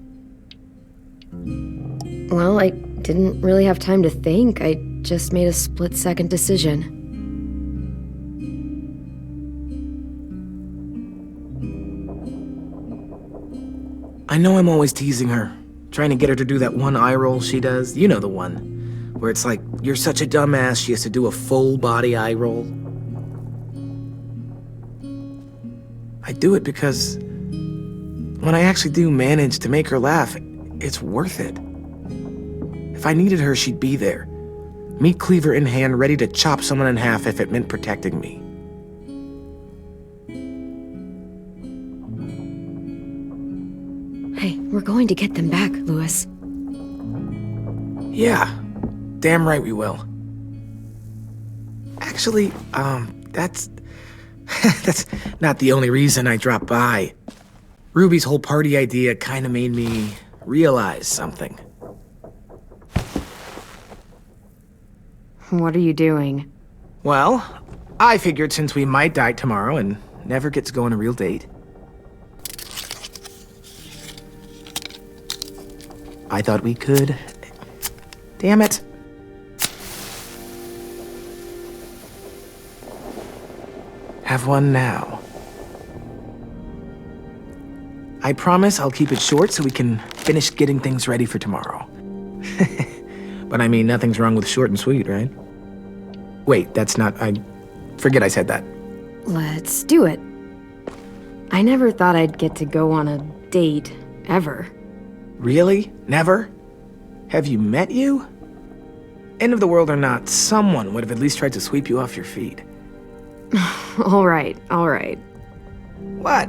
Well, I didn't really have time to think. I just made a split-second decision. I know I'm always teasing her, trying to get her to do that one eye roll she does. You know the one, where it's like, you're such a dumbass, she has to do a full-body eye roll. I do it because when I actually do manage to make her laugh, it's worth it. If I needed her, she'd be there. Meat cleaver in hand, ready to chop someone in half if it meant protecting me. Hey, we're going to get them back, Louis. Yeah, damn right we will. Actually, that's not the only reason I dropped by. Ruby's whole party idea kind of made me realize something. What are you doing? Well, I figured since we might die tomorrow and never get to go on a real date, I thought we could... Damn it. Have one now. I promise I'll keep it short so we can finish getting things ready for tomorrow. But I mean, nothing's wrong with short and sweet, right? Wait, that's not... I forget I said that. Let's do it. I never thought I'd get to go on a date, ever. Really? Never? Have you met you? End of the world or not, someone would have at least tried to sweep you off your feet. All right, all right. What?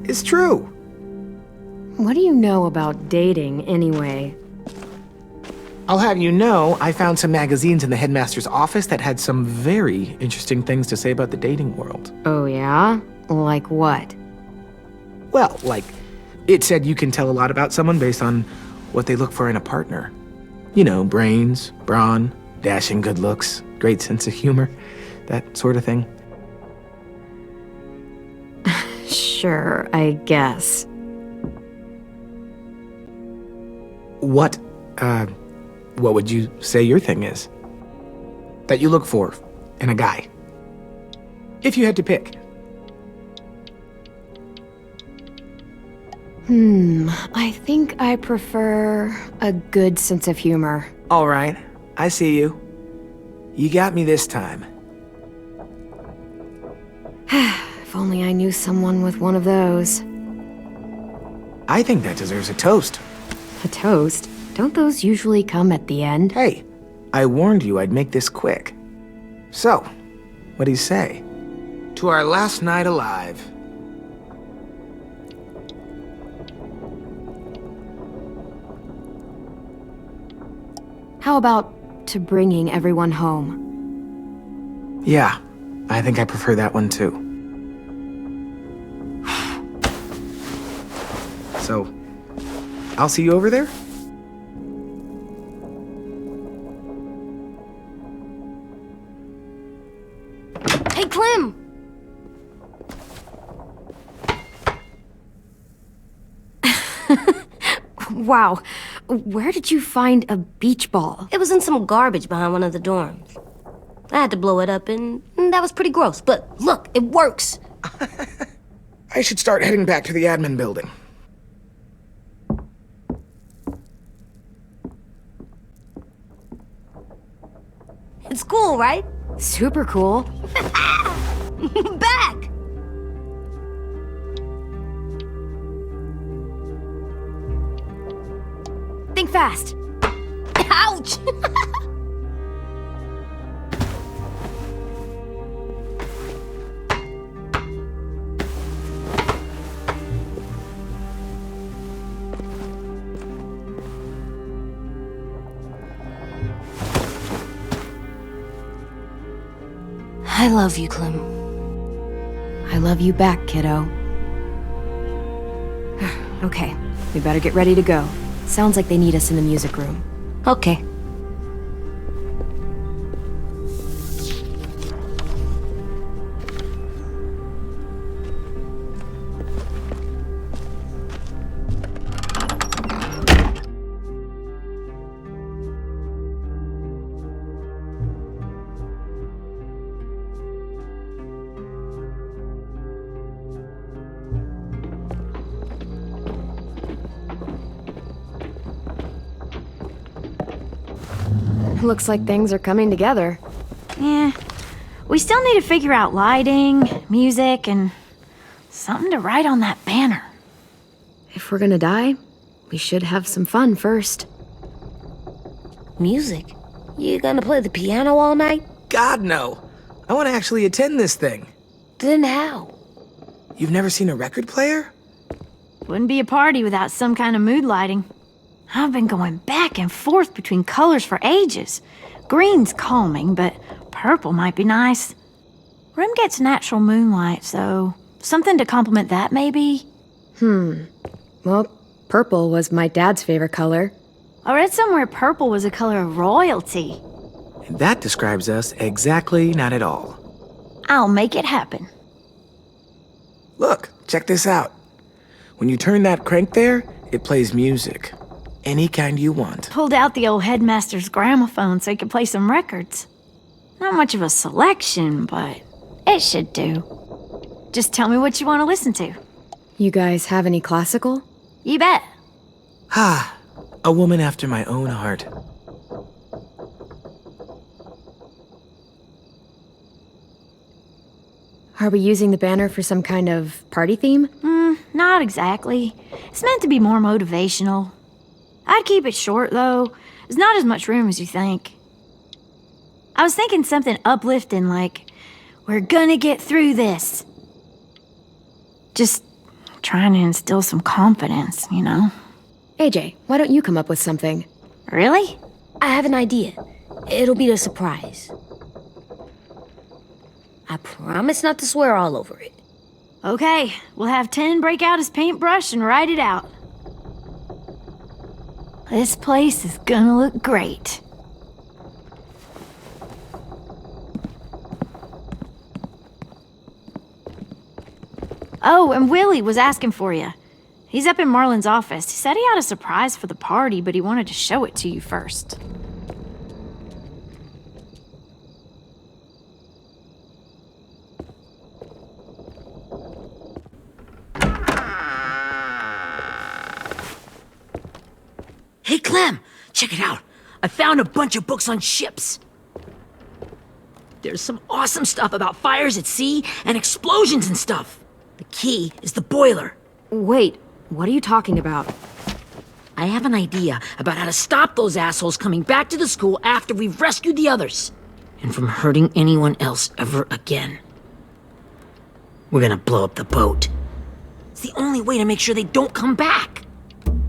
It's true. What do you know about dating, anyway? I'll have you know, I found some magazines in the headmaster's office that had some very interesting things to say about the dating world. Oh, yeah? Like what? Well, like, it said you can tell a lot about someone based on what they look for in a partner. You know, brains, brawn, dashing good looks, great sense of humor, that sort of thing. Sure, I guess. What would you say your thing is? That you look for in a guy? If you had to pick. I think I prefer a good sense of humor. All right, I see you. You got me this time. If only I knew someone with one of those. I think that deserves a toast. A toast? Don't those usually come at the end? Hey, I warned you I'd make this quick. So, what do you say? To our last night alive. How about to bringing everyone home? Yeah, I think I prefer that one too. So, I'll see you over there? Hey, Clem! Wow, where did you find a beach ball? It was in some garbage behind one of the dorms. I had to blow it up, and that was pretty gross. But look, it works. I should start heading back to the admin building. It's cool, right? Super cool. Back! Think fast. Ouch! I love you, Clem. I love you back, kiddo. Okay, we better get ready to go. Sounds like they need us in the music room. Okay. Looks like things are coming together. Yeah. We still need to figure out lighting, music, and something to write on that banner. If we're gonna die, we should have some fun first. Music? You gonna play the piano all night? God, no. I want to actually attend this thing. Then how? You've never seen a record player? Wouldn't be a party without some kind of mood lighting. I've been going back and forth between colors for ages. Green's calming, but purple might be nice. Room gets natural moonlight, so something to complement that, maybe? Well, purple was my dad's favorite color. I read somewhere purple was a color of royalty. And that describes us exactly not at all. I'll make it happen. Look, check this out. When you turn that crank there, it plays music. Any kind you want. Pulled out the old headmaster's gramophone so he could play some records. Not much of a selection, but it should do. Just tell me what you want to listen to. You guys have any classical? You bet. Ah, a woman after my own heart. Are we using the banner for some kind of party theme? Not exactly. It's meant to be more motivational. I'd keep it short, though. There's not as much room as you think. I was thinking something uplifting like, we're gonna get through this. Just trying to instill some confidence, you know? AJ, why don't you come up with something? Really? I have an idea. It'll be a surprise. I promise not to swear all over it. Okay, we'll have 10 break out his paintbrush and write it out. This place is gonna look great. Oh, and Willie was asking for you. He's up in Marlon's office. He said he had a surprise for the party, but he wanted to show it to you first. Hey, Clem, check it out. I found a bunch of books on ships. There's some awesome stuff about fires at sea and explosions and stuff. The key is the boiler. Wait, what are you talking about? I have an idea about how to stop those assholes coming back to the school after we've rescued the others. And from hurting anyone else ever again. We're gonna blow up the boat. It's the only way to make sure they don't come back.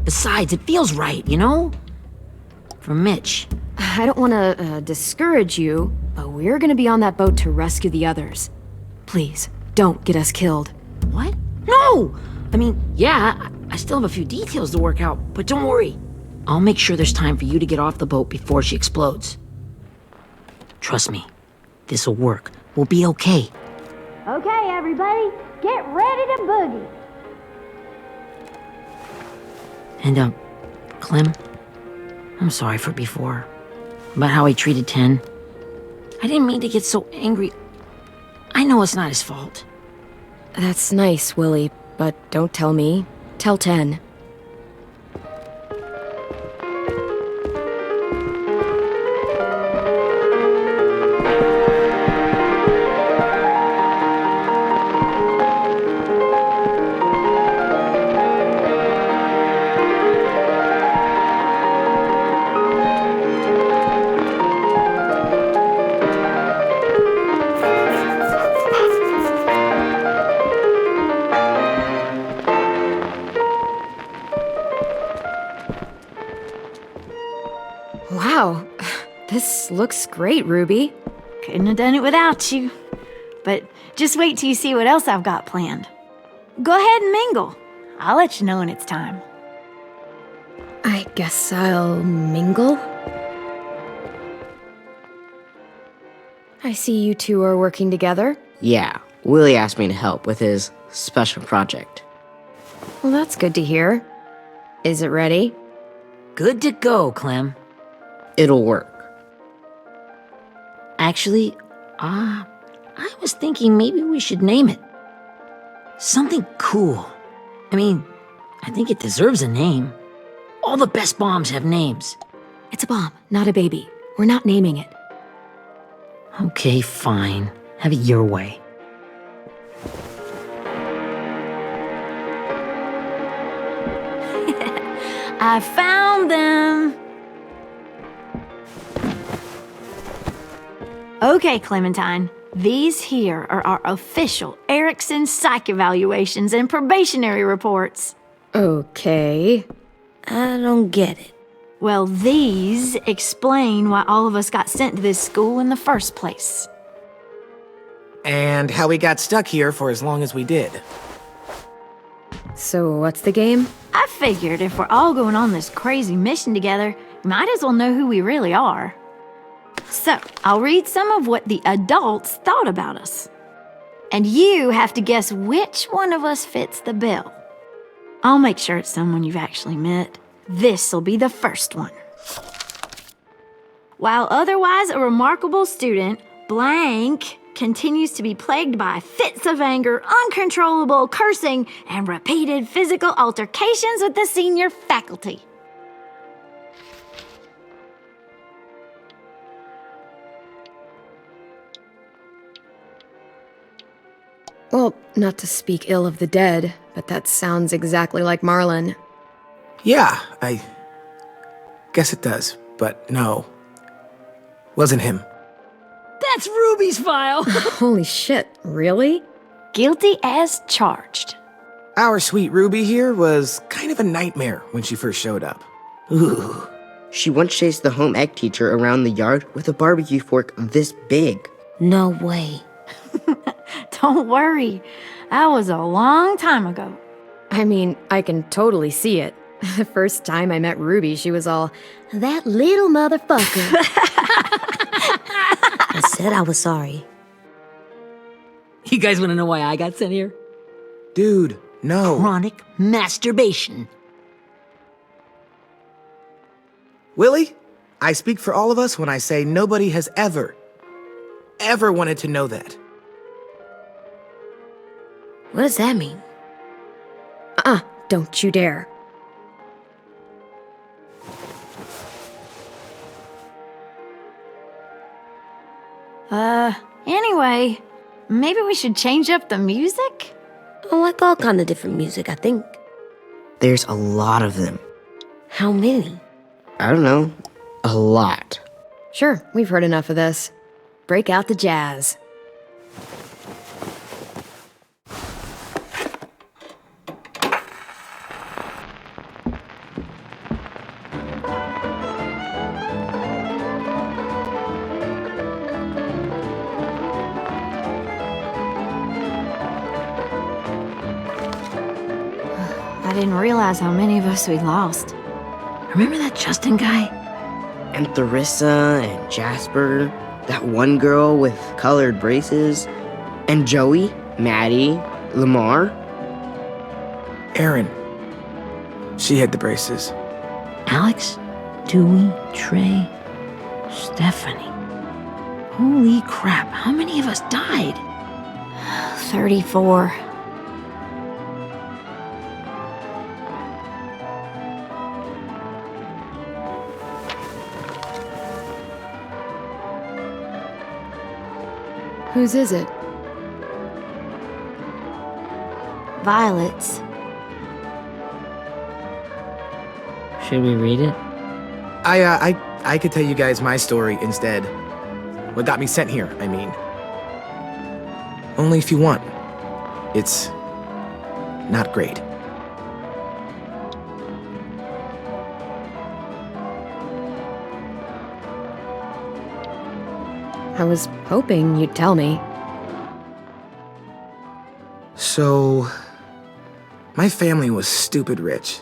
Besides, it feels right, you know? For Mitch. I don't want to discourage you, but we're gonna be on that boat to rescue the others. Please, don't get us killed. What? No! I mean, yeah, I still have a few details to work out, but don't worry. I'll make sure there's time for you to get off the boat before she explodes. Trust me, this'll work. We'll be okay. Okay, everybody, get ready to boogie. And, Clem, I'm sorry for before. About how he treated Ten. I didn't mean to get so angry. I know it's not his fault. That's nice, Willie, but don't tell me. Tell 10. Wow, this looks great, Ruby. Couldn't have done it without you. But just wait till you see what else I've got planned. Go ahead and mingle. I'll let you know when it's time. I guess I'll mingle? I see you two are working together. Yeah, Willie asked me to help with his special project. Well, that's good to hear. Is it ready? Good to go, Clem. It'll work. Actually, I was thinking maybe we should name it. Something cool. I mean, I think it deserves a name. All the best bombs have names. It's a bomb, not a baby. We're not naming it. Okay, fine. Have it your way. I found them! Okay, Clementine. These here are our official Erickson psych evaluations and probationary reports. Okay. I don't get it. Well, these explain why all of us got sent to this school in the first place. And how we got stuck here for as long as we did. So what's the game? I figured if we're all going on this crazy mission together, we might as well know who we really are. So, I'll read some of what the adults thought about us. And you have to guess which one of us fits the bill. I'll make sure it's someone you've actually met. This'll be the first one. While otherwise a remarkable student, blank continues to be plagued by fits of anger, uncontrollable cursing, and repeated physical altercations with the senior faculty. Well, not to speak ill of the dead, but that sounds exactly like Marlon. Yeah, I guess it does, but no. Wasn't him. That's Ruby's file. Holy shit, really? Guilty as charged. Our sweet Ruby here was kind of a nightmare when she first showed up. Ooh. She once chased the home ec teacher around the yard with a barbecue fork this big. No way. Don't worry. That was a long time ago. I mean, I can totally see it. The first time I met Ruby, she was all, That little motherfucker. I said I was sorry. You guys want to know why I got sent here? Dude, no. Chronic masturbation. Willie, I speak for all of us when I say nobody has ever wanted to know that. What does that mean? Don't you dare. Anyway, maybe we should change up the music? I like all kind of different music, I think. There's a lot of them. How many? I don't know. A lot. Sure, we've heard enough of this. Break out the jazz. I didn't realize how many of us we'd lost. Remember that Justin guy? And Theresa and Jasper, that one girl with colored braces, and Joey, Maddie, Lamar. Erin. She had the braces. Alex, Dewey, Trey, Stephanie. Holy crap, how many of us died? 34. Whose is it? Violet's. Should we read it? I could tell you guys my story instead. What got me sent here, I mean. Only if you want. It's not great. I was hoping you'd tell me. So, my family was stupid rich.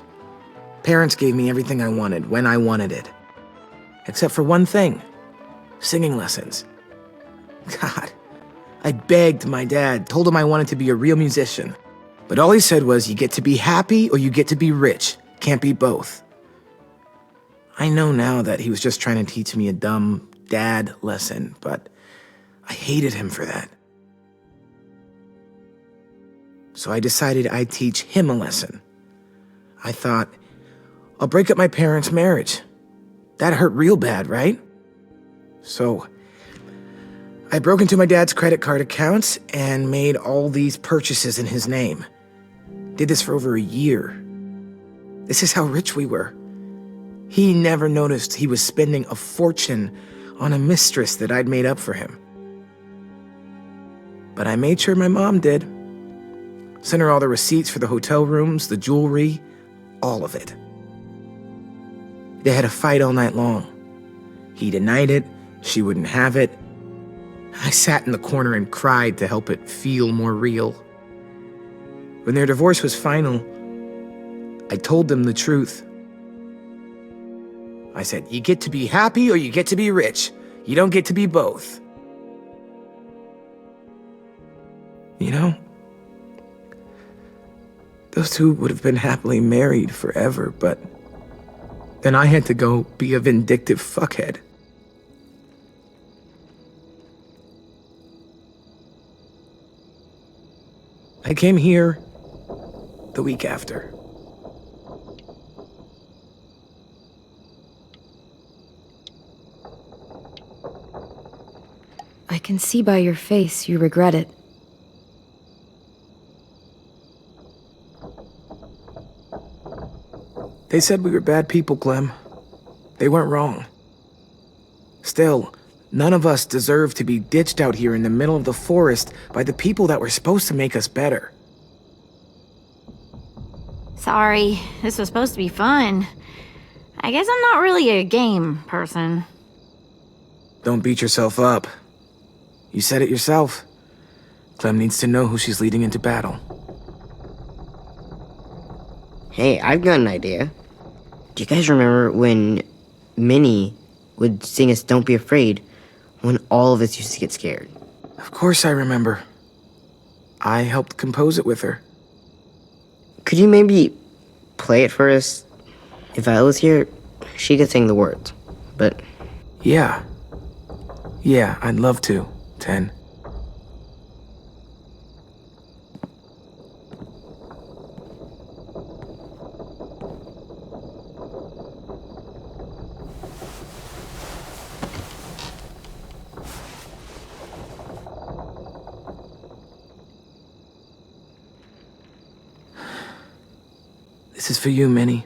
Parents gave me everything I wanted when I wanted it. Except for one thing. Singing lessons. God, I begged my dad, told him I wanted to be a real musician. But all he said was, you get to be happy or you get to be rich. Can't be both. I know now that he was just trying to teach me a dumb dad lesson, but I hated him for that. So I decided I'd teach him a lesson. I thought, I'll break up my parents' marriage. That hurt real bad, right? So I broke into my dad's credit card accounts and made all these purchases in his name. Did this for over a year. This is how rich we were. He never noticed he was spending a fortune on a mistress that I'd made up for him. But I made sure my mom did. Sent her all the receipts for the hotel rooms, the jewelry, all of it. They had a fight all night long. He denied it, she wouldn't have it. I sat in the corner and cried to help it feel more real. When their divorce was final, I told them the truth. I said, you get to be happy or you get to be rich. You don't get to be both. You know, those two would have been happily married forever, but Then I had to go be a vindictive fuckhead. I came here the week after. I can see by your face you regret it. They said we were bad people, Clem. They weren't wrong. Still, none of us deserve to be ditched out here in the middle of the forest by the people that were supposed to make us better. Sorry, this was supposed to be fun. I guess I'm not really a game person. Don't beat yourself up. You said it yourself. Clem needs to know who she's leading into battle. Hey, I've got an idea. Do you guys remember when Minnie would sing us Don't Be Afraid when all of us used to get scared? Of course I remember. I helped compose it with her. Could you maybe play it for us? If I was here, she could sing the words, but... Yeah, I'd love to, 10. This is for you, Minnie.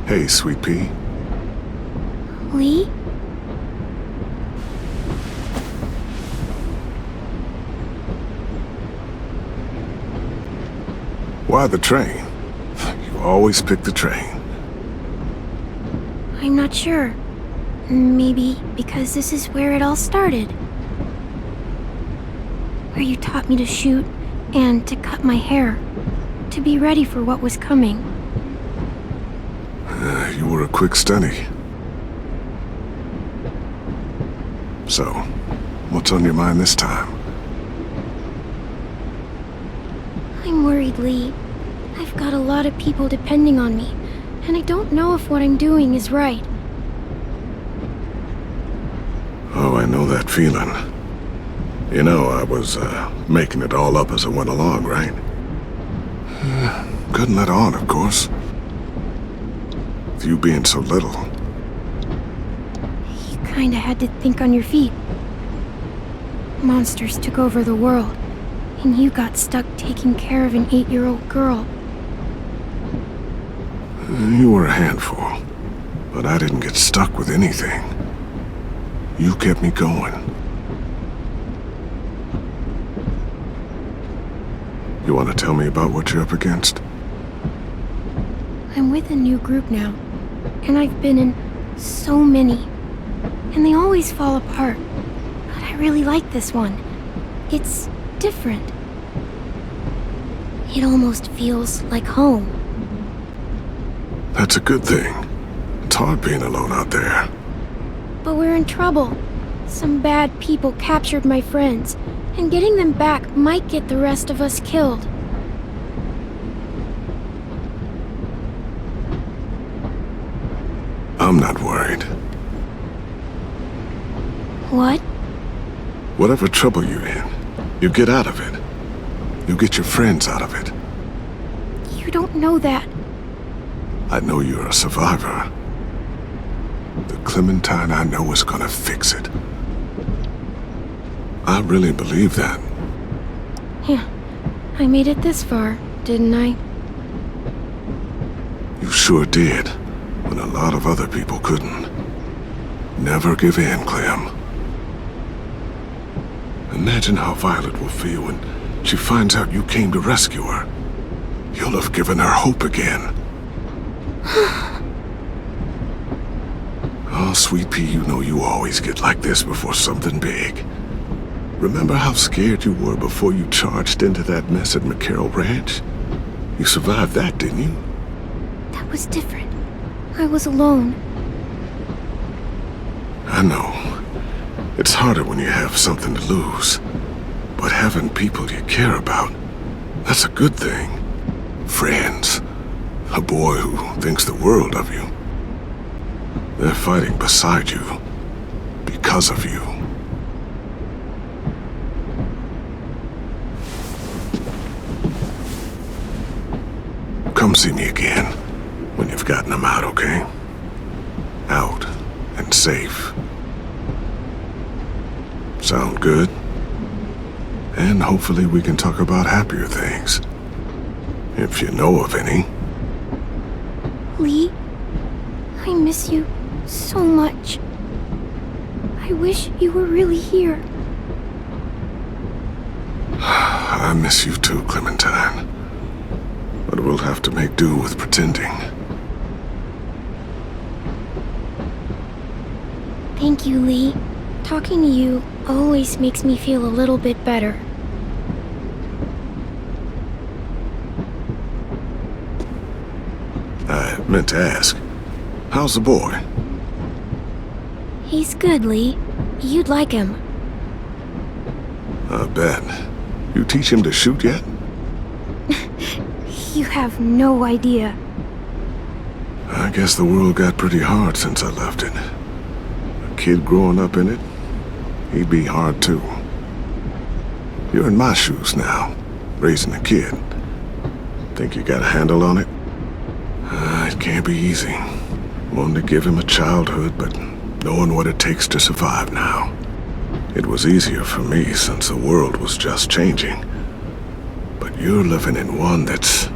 Hey, Sweet Pea. Lee? Why the train? You always pick the train. I'm not sure. Maybe because this is where it all started. where you taught me to shoot and to cut my hair, to be ready for what was coming. You were a quick study. So, what's on your mind this time? I'm worried, Lee. I've got a lot of people depending on me, and I don't know if what I'm doing is right. Oh, I know that feeling. You know, I was, making it all up as I went along, right? Couldn't let on, of course. With you being so little. You kinda had to think on your feet. Monsters took over the world, and you got stuck taking care of an 8-year-old girl. You were a handful, but I didn't get stuck with anything. You kept me going. You want to tell me about what you're up against? I'm with a new group now, and I've been in so many, and they always fall apart. But I really like this one. It's different. It almost feels like home. That's a good thing. It's hard being alone out there. But we're in trouble. Some bad people captured my friends, and getting them back might get the rest of us killed. I'm not worried. What? Whatever trouble you're in, you get out of it. You get your friends out of it. You don't know that. I know you're a survivor. The Clementine I know is gonna fix it. I really believe that. Yeah, I made it this far, didn't I? You sure did, when a lot of other people couldn't. Never give in, Clem. Imagine how Violet will feel when she finds out you came to rescue her. You'll have given her hope again. Oh, sweet pea, you know you always get like this before something big. Remember how scared you were before you charged into that mess at McCarroll Ranch? You survived that, didn't you? That was different. I was alone. I know. It's harder when you have something to lose. But having people you care about, that's a good thing. Friends. A boy who thinks the world of you. They're fighting beside you. Because of you. Come see me again when you've gotten them out, okay? Out and safe. Sound good? And hopefully we can talk about happier things. If you know of any. Lee, I miss you so much. I wish you were really here. I miss you too, Clementine. But we'll have to make do with pretending. Thank you, Lee. Talking to you always makes me feel a little bit better. I meant to ask, how's the boy? He's good, Lee. You'd like him. I bet. You teach him to shoot yet? You have no idea. I guess the world got pretty hard since I left it. A kid growing up in it, he'd be hard too. You're in my shoes now, raising a kid. Think you got a handle on it? It can't be easy. Wanting to give him a childhood, but knowing what it takes to survive now. It was easier for me since the world was just changing. But you're living in one that's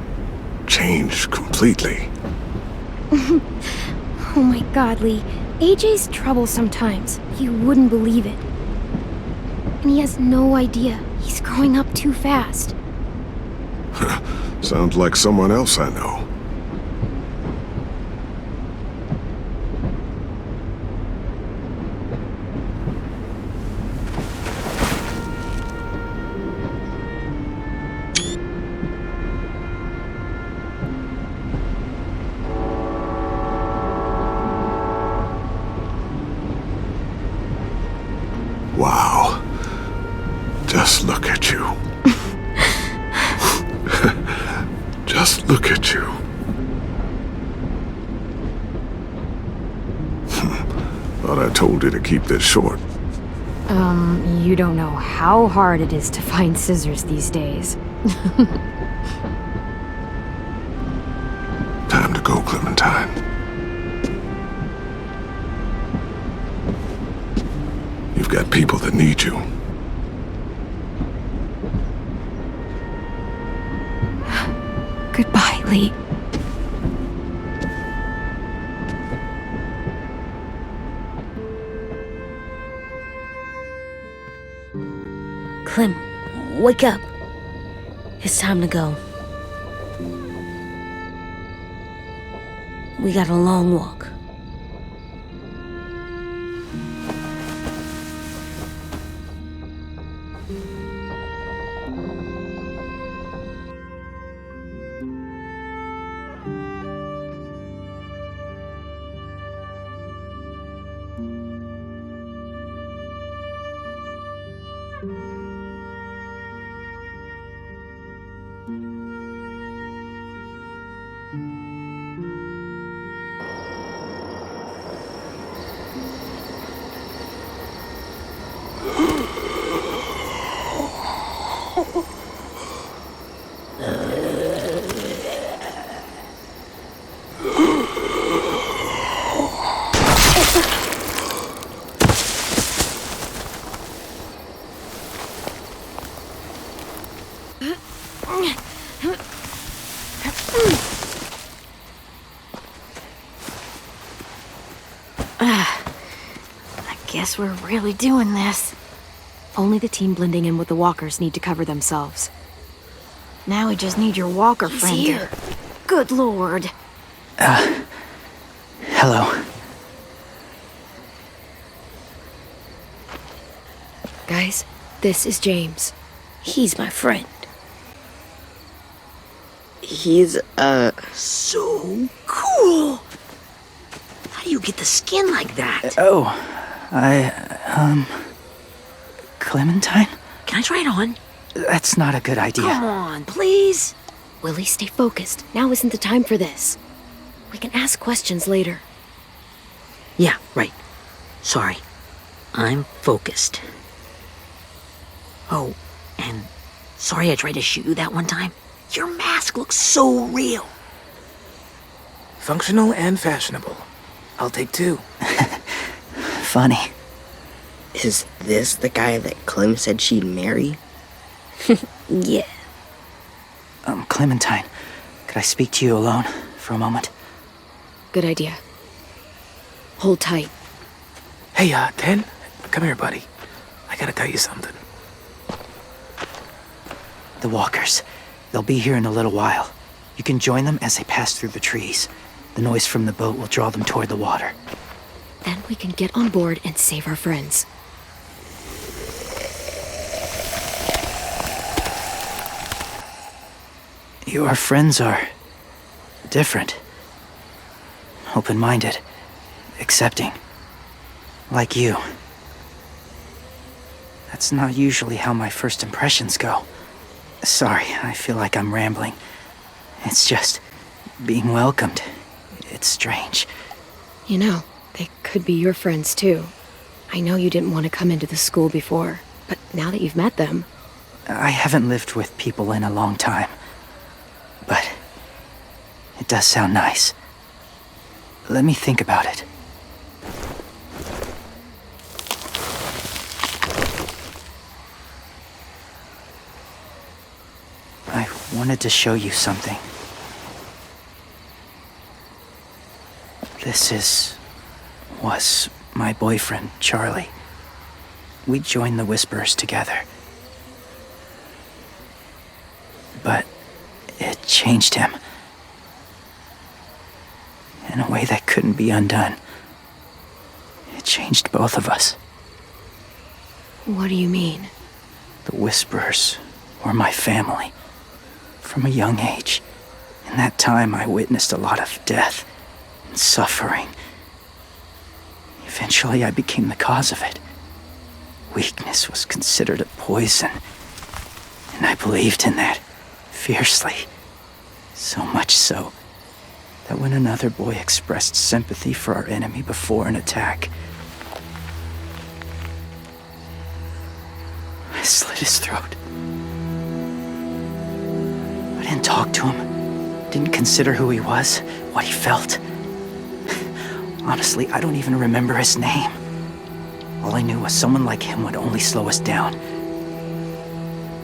changed completely. Oh my god, Lee. AJ's trouble sometimes. You wouldn't believe it. And he has no idea. He's growing up too fast. Sounds like someone else I know. I told you to keep this short. You don't know how hard it is to find scissors these days. Time to go, Clementine. You've got people that need you. Goodbye, Lee. Clem, wake up. It's time to go. We got a long walk. Guess we're really doing this. Only the team blending in with the walkers need to cover themselves. Now we just need your walker friend. here. Good lord. Hello. Guys, this is James. He's my friend. He's, So cool! How do you get the skin like that? Clementine? Can I try it on? That's not a good idea. Come on, please. Willie, stay focused. Now isn't the time for this. We can ask questions later. Yeah, right. Sorry. I'm focused. Oh, and sorry I tried to shoot you that one time. Your mask looks so real. Functional and fashionable. I'll take 2. Funny. is this the guy that Clem said she'd marry? Yeah. Clementine, could I speak to you alone for a moment? Good idea. Hold tight. Hey, Ten, come here, buddy. I gotta tell you something. The walkers. They'll be here in a little while. You can join them as they pass through the trees. The noise from the boat will draw them toward the water. Then we can get on board and save our friends. Your friends are different. Open-minded. Accepting. Like you. That's not usually how my first impressions go. Sorry, I feel like I'm rambling. It's just being welcomed. It's strange. You know, they could be your friends too. I know you didn't want to come into the school before, but now that you've met them... I haven't lived with people in a long time. But it does sound nice. Let me think about it. I wanted to show you something. This was my boyfriend, Charlie. We joined the Whisperers together. But it changed him. In a way that couldn't be undone. It changed both of us. What do you mean? The Whisperers were my family. From a young age. In that time, I witnessed a lot of death and suffering. Eventually, I became the cause of it. Weakness was considered a poison. And I believed in that fiercely. So much so that when another boy expressed sympathy for our enemy before an attack, slit his throat. I didn't talk to him. Didn't consider who he was, what he felt. Honestly, I don't even remember his name. All I knew was someone like him would only slow us down.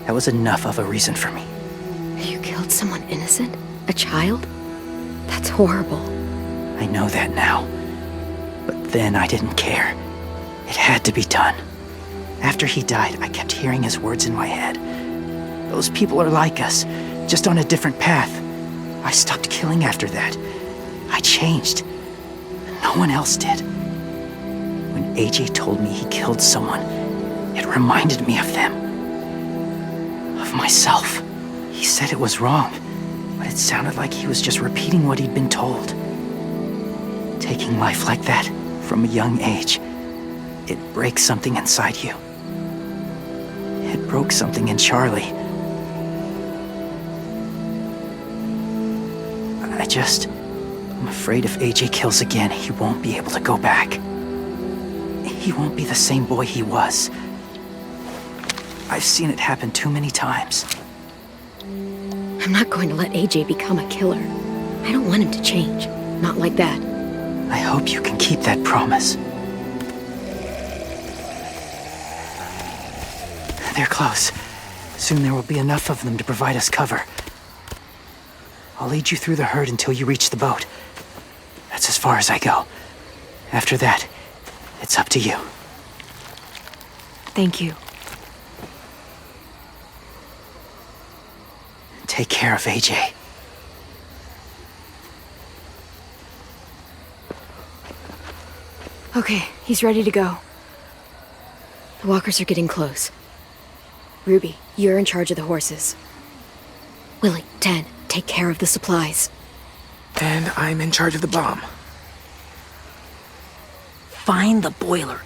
That was enough of a reason for me. You killed someone innocent? A child? That's horrible. I know that now. But then I didn't care. It had to be done. After he died, I kept hearing his words in my head. Those people are like us, just on a different path. I stopped killing after that. I changed. No one else did. When AJ told me he killed someone, it reminded me of them. Of myself. He said it was wrong, but it sounded like he was just repeating what he'd been told. Taking life like that, from a young age, it breaks something inside you. It broke something in Charlie. I'm afraid if AJ kills again, he won't be able to go back. He won't be the same boy he was. I've seen it happen too many times. I'm not going to let AJ become a killer. I don't want him to change. Not like that. I hope you can keep that promise. They're close. Soon there will be enough of them to provide us cover. I'll lead you through the herd until you reach the boat. That's as far as I go. After that, it's up to you. Thank you. Take care of AJ. Okay, he's ready to go. The walkers are getting close. Ruby, you're in charge of the horses. Willie, Dan, take care of the supplies. And I'm in charge of the bomb. Find the boiler.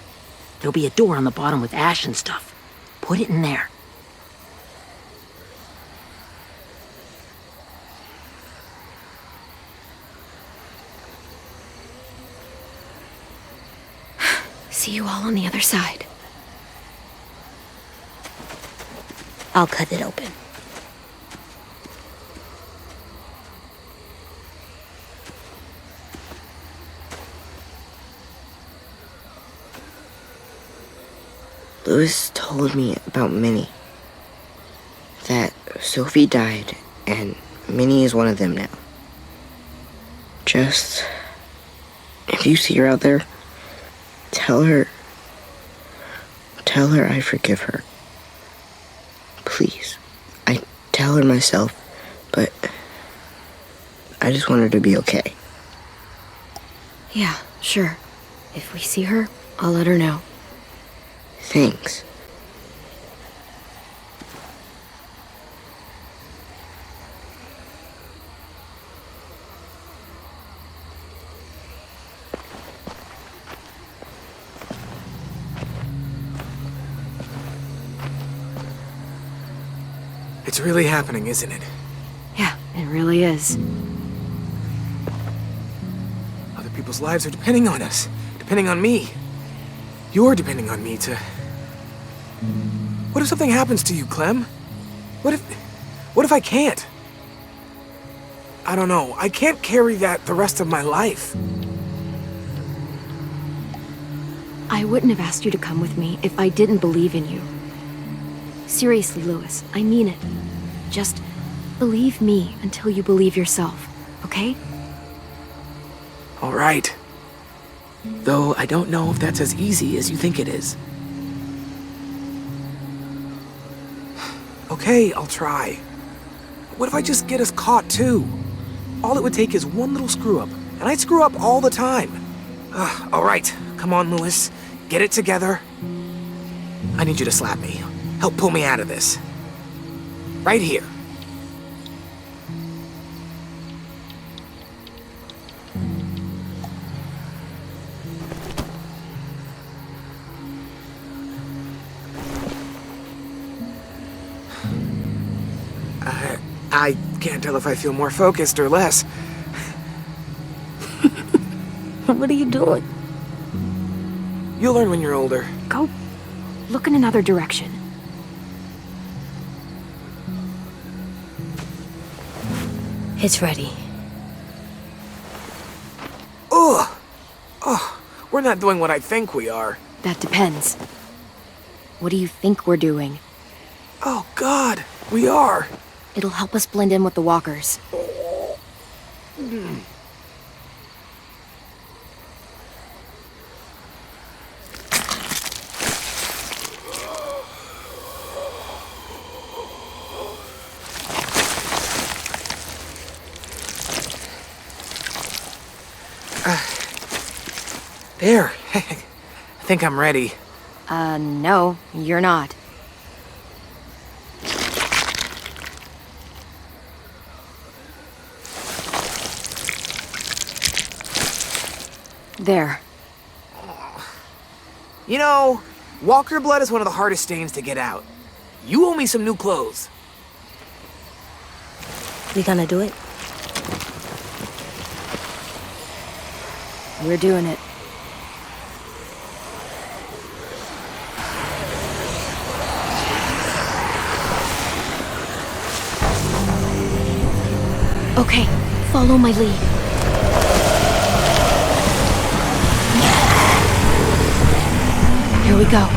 There'll be a door on the bottom with ash and stuff. Put it in there. See you all on the other side. I'll cut it open. Louis told me about Minnie. That Sophie died, and Minnie is one of them now. Just, if you see her out there, tell her I forgive her. Please. I tell her myself, but I just want her to be okay. Yeah, sure. If we see her, I'll let her know. Thanks. It's really happening, isn't it? Yeah, it really is. Other people's lives are depending on us. Depending on me. You're depending on me to... What if something happens to you, Clem? What if I can't? I don't know. I can't carry that the rest of my life. I wouldn't have asked you to come with me if I didn't believe in you. Seriously, Louis, I mean it. Just believe me until you believe yourself, okay? All right. Though I don't know if that's as easy as you think it is. Okay, I'll try. What if I just get us caught too? All it would take is one little screw up, and I'd screw up all the time. All right, come on, Louis. Get it together. I need you to slap me. Help pull me out of this. Right here. I can't tell if I feel more focused or less. What are you doing? You'll learn when you're older. Go look in another direction. It's ready. Ugh! Oh, we're not doing what I think we are. That depends. What do you think we're doing? Oh, God, we are. It'll help us blend in with the walkers. There. I think I'm ready. No, you're not. There. You know, walker blood is one of the hardest stains to get out. You owe me some new clothes. We gonna do it? We're doing it. Okay, follow my lead. Here we go.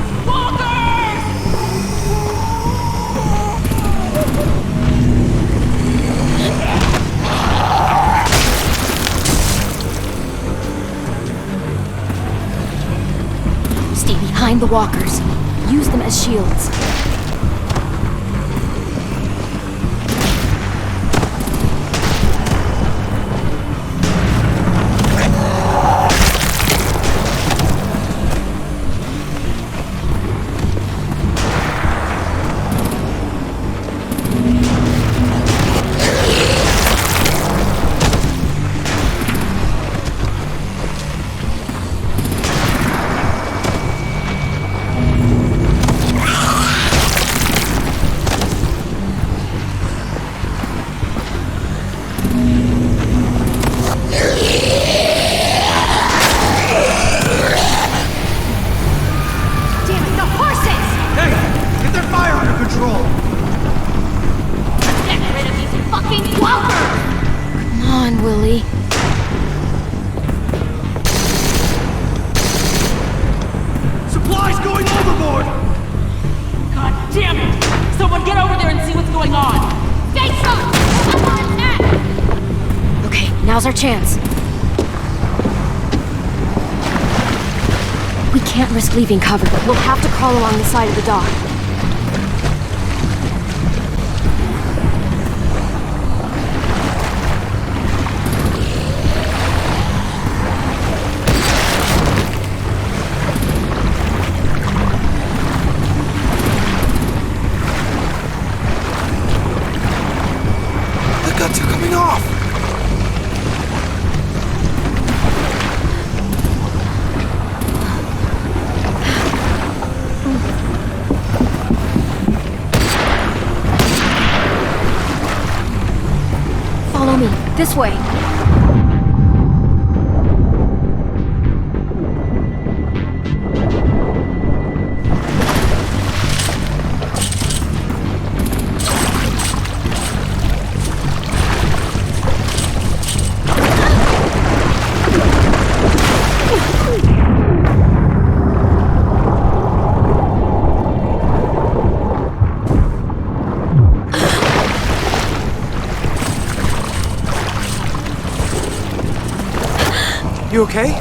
Stay behind the walkers. Use them as shields. Now's our chance. We can't risk leaving cover. We'll have to crawl along the side of the dock. The guts are coming off! Follow me. This way. You okay?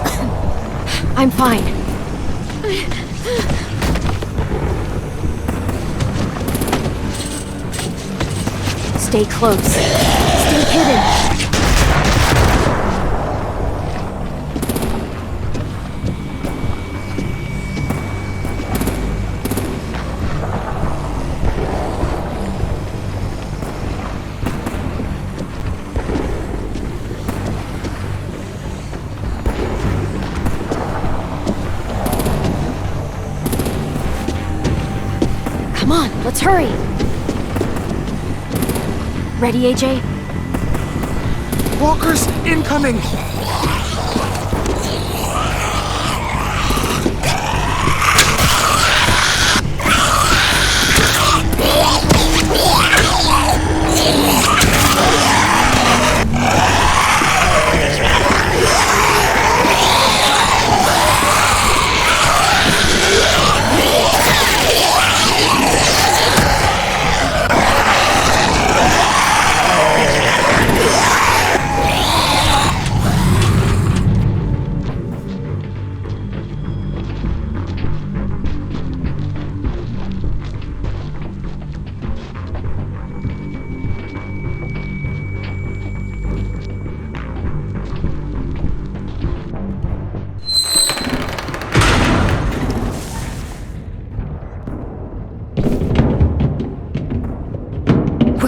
I'm fine. Stay close. Stay hidden. Come on, let's hurry. Ready, AJ? Walkers incoming!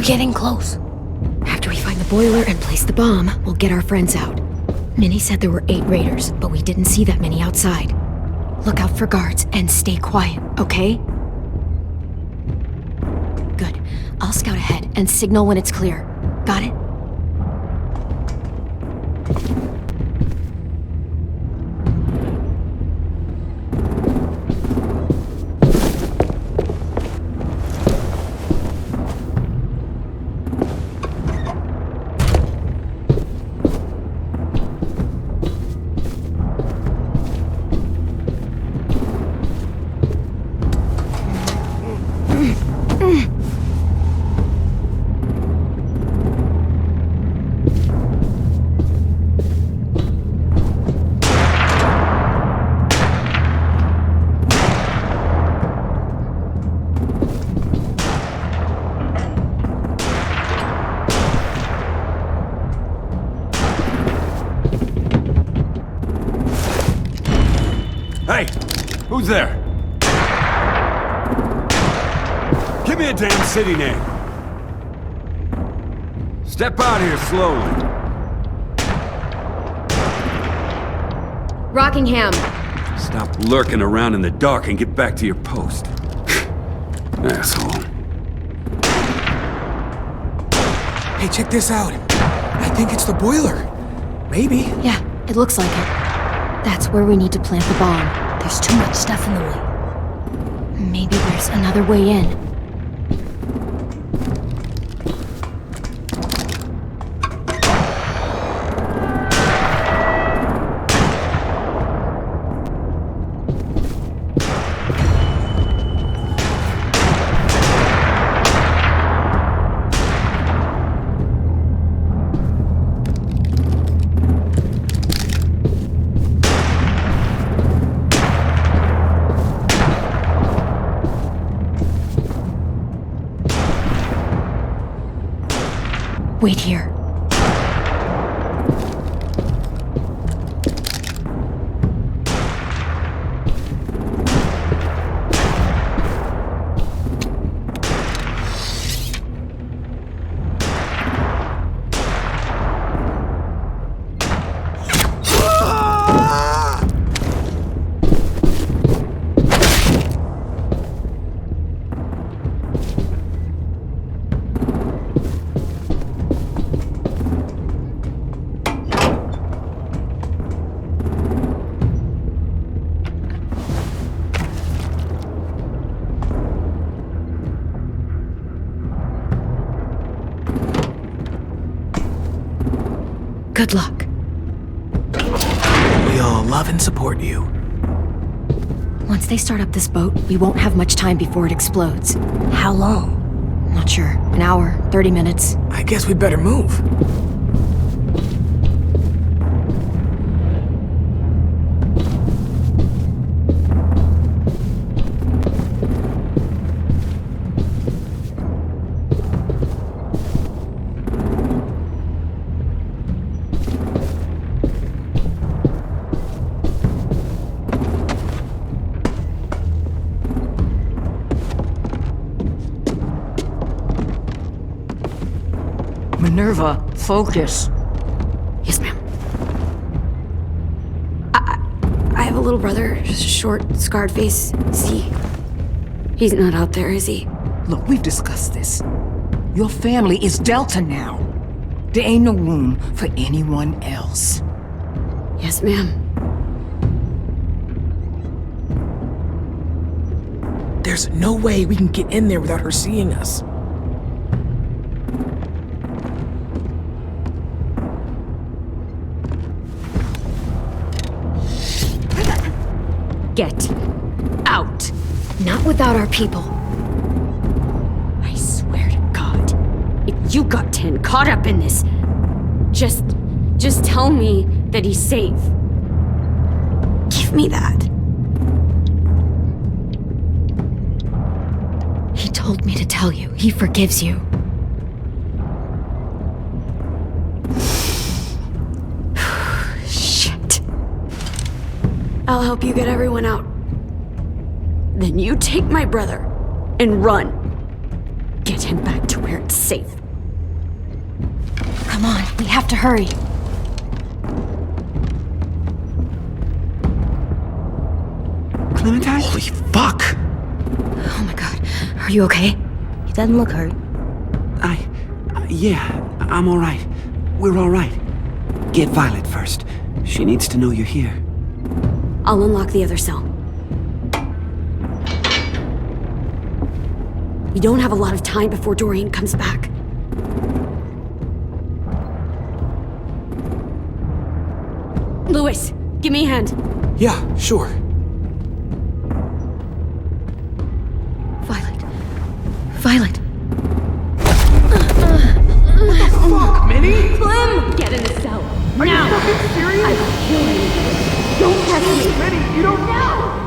getting close. After we find the boiler and place the bomb, we'll get our friends out. Minnie said there were 8 raiders, but we didn't see that many outside. Look out for guards and stay quiet, okay? Good. I'll scout ahead and signal when it's clear. Got it? Hey, who's there? Give me a damn city name. Step out here slowly. Rockingham. Stop lurking around in the dark and get back to your post. Asshole. Hey, check this out. I think it's the boiler. Maybe. Yeah, it looks like it. That's where we need to plant the bomb. There's too much stuff in the way. Maybe there's another way in. Wait here. Good luck. We all love and support you. Once they start up this boat, we won't have much time before it explodes. How long? Not sure. An hour, 30 minutes. I guess we'd better move. Minerva, focus. Yes, ma'am. I have a little brother, short, scarred face. He's not out there, is he? Look, we've discussed this. Your family is Delta now. There ain't no room for anyone else. Yes, ma'am. There's no way we can get in there without her seeing us. Get out. Not without our people. I swear to God, if you got 10 caught up in this, just tell me that he's safe. Give me that. He told me to tell you. He forgives you. Shit. I'll help you get everyone out. Then you take my brother and run. Get him back to where aren't safe. Come on, we have to hurry. Clementine? Holy fuck! Oh my god. Are you okay? He doesn't look hurt. Yeah, I'm alright. We're alright. Get Violet first. She needs to know you're here. I'll unlock the other cell. We don't have a lot of time before Dorian comes back. Lewis, give me a hand. Yeah, sure. Violet. Fuck, Minnie? Clem! Get in the cell. Are you fucking serious? I will kill you. Don't touch me. Minnie, you don't know!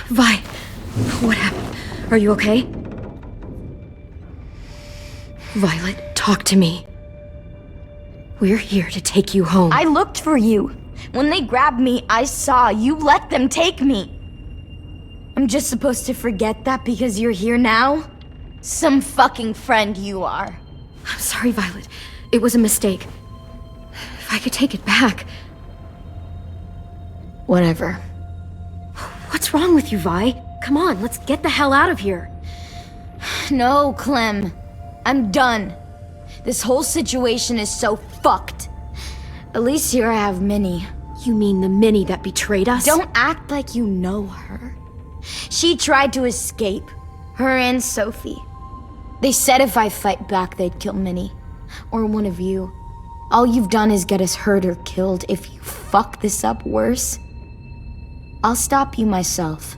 Vi, what happened? Are you okay? Violet, talk to me. We're here to take you home. I looked for you. When they grabbed me, I saw you let them take me. I'm just supposed to forget that because you're here now? Some fucking friend you are. I'm sorry, Violet. It was a mistake. If I could take it back. Whatever. What's wrong with you, Vi? Come on, let's get the hell out of here. No, Clem. I'm done. This whole situation is so fucked. At least here I have Minnie. You mean the Minnie that betrayed us? Don't act like you know her. She tried to escape. Her and Sophie. They said if I fight back, they'd kill Minnie. Or one of you. All you've done is get us hurt or killed. If you fuck this up worse, I'll stop you myself.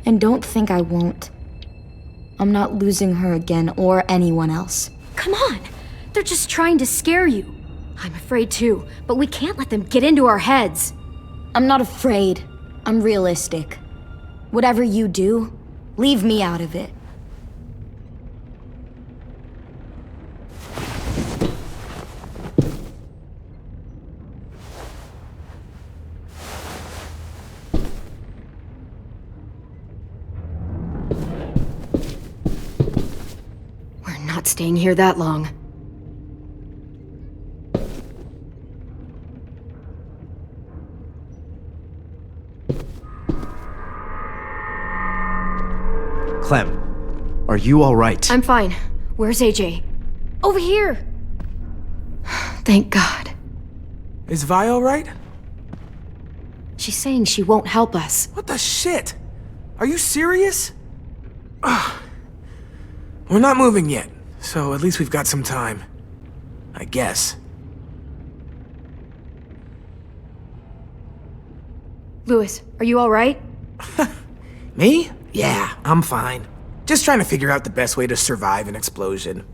And don't think I won't. I'm not losing her again or anyone else. Come on! They're just trying to scare you. I'm afraid too, but we can't let them get into our heads. I'm not afraid. I'm realistic. Whatever you do, leave me out of it. Not staying here that long. Clem, are you all right? I'm fine. Where's AJ? Over here! Thank God. Is Vi all right? She's saying she won't help us. What the shit? Are you serious? We're not moving yet, so at least we've got some time. I guess. Lewis, are you all right? Me? Yeah, I'm fine. Just trying to figure out the best way to survive an explosion.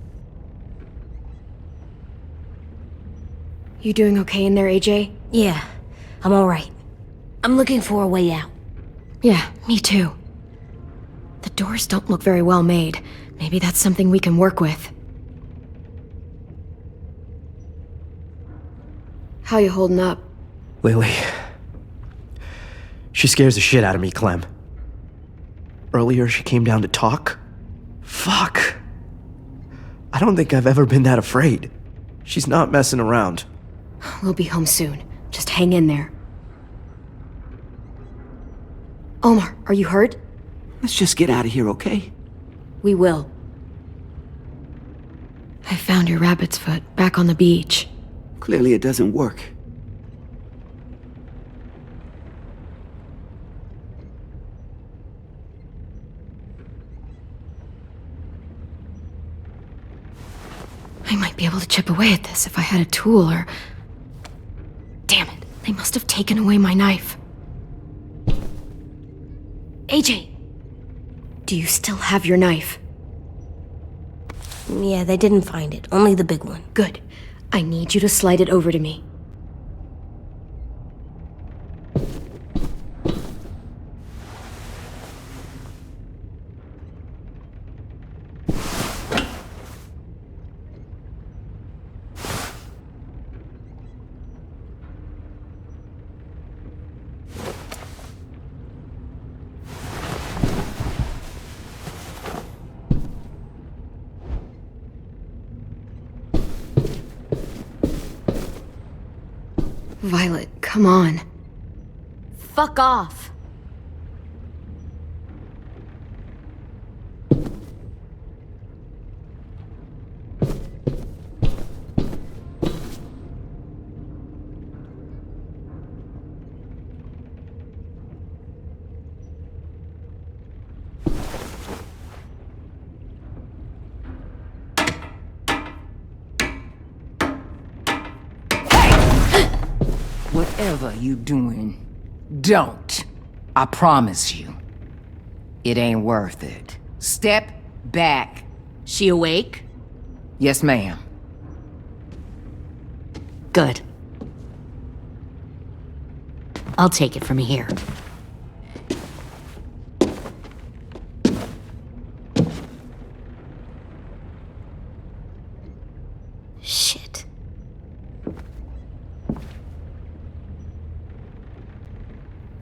You doing okay in there, AJ? Yeah, I'm alright. I'm looking for a way out. Yeah, me too. The doors don't look very well made. Maybe that's something we can work with. How you holding up? Lily. She scares the shit out of me, Clem. Earlier, she came down to talk. Fuck. I don't think I've ever been that afraid. She's not messing around. We'll be home soon. Just hang in there. Omar, are you hurt? Let's just get out of here, okay? We will. I found your rabbit's foot back on the beach. Clearly it doesn't work. I might be able to chip away at this if I had a tool or... Damn it, they must have taken away my knife. AJ! Do you still have your knife? Yeah, they didn't find it. Only the big one. Good. I need you to slide it over to me. Violet, come on. Fuck off. Whatever you doing, don't. I promise you. It ain't worth it. Step back. She awake? Yes, ma'am. Good. I'll take it from here. Shit.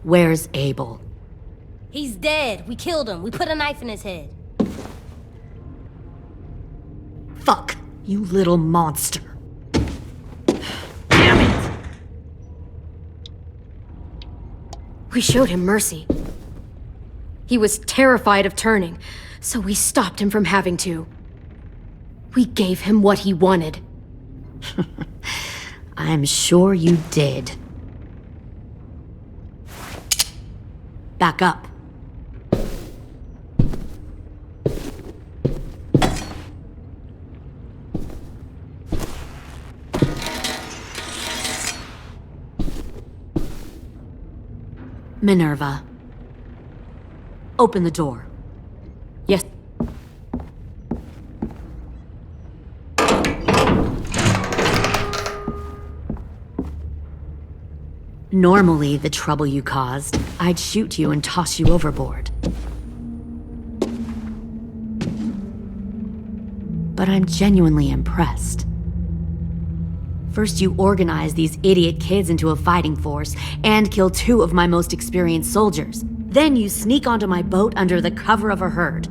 Where's Abel? He's dead. We killed him. We put a knife in his head. Fuck, you little monster. Damn it! We showed him mercy. He was terrified of turning, so we stopped him from having to. We gave him what he wanted. I'm sure you did. Back up. Minerva. Open the door. Yes. Normally, the trouble you caused, I'd shoot you and toss you overboard. But I'm genuinely impressed. First, you organize these idiot kids into a fighting force and kill 2 of my most experienced soldiers. Then you sneak onto my boat under the cover of a herd.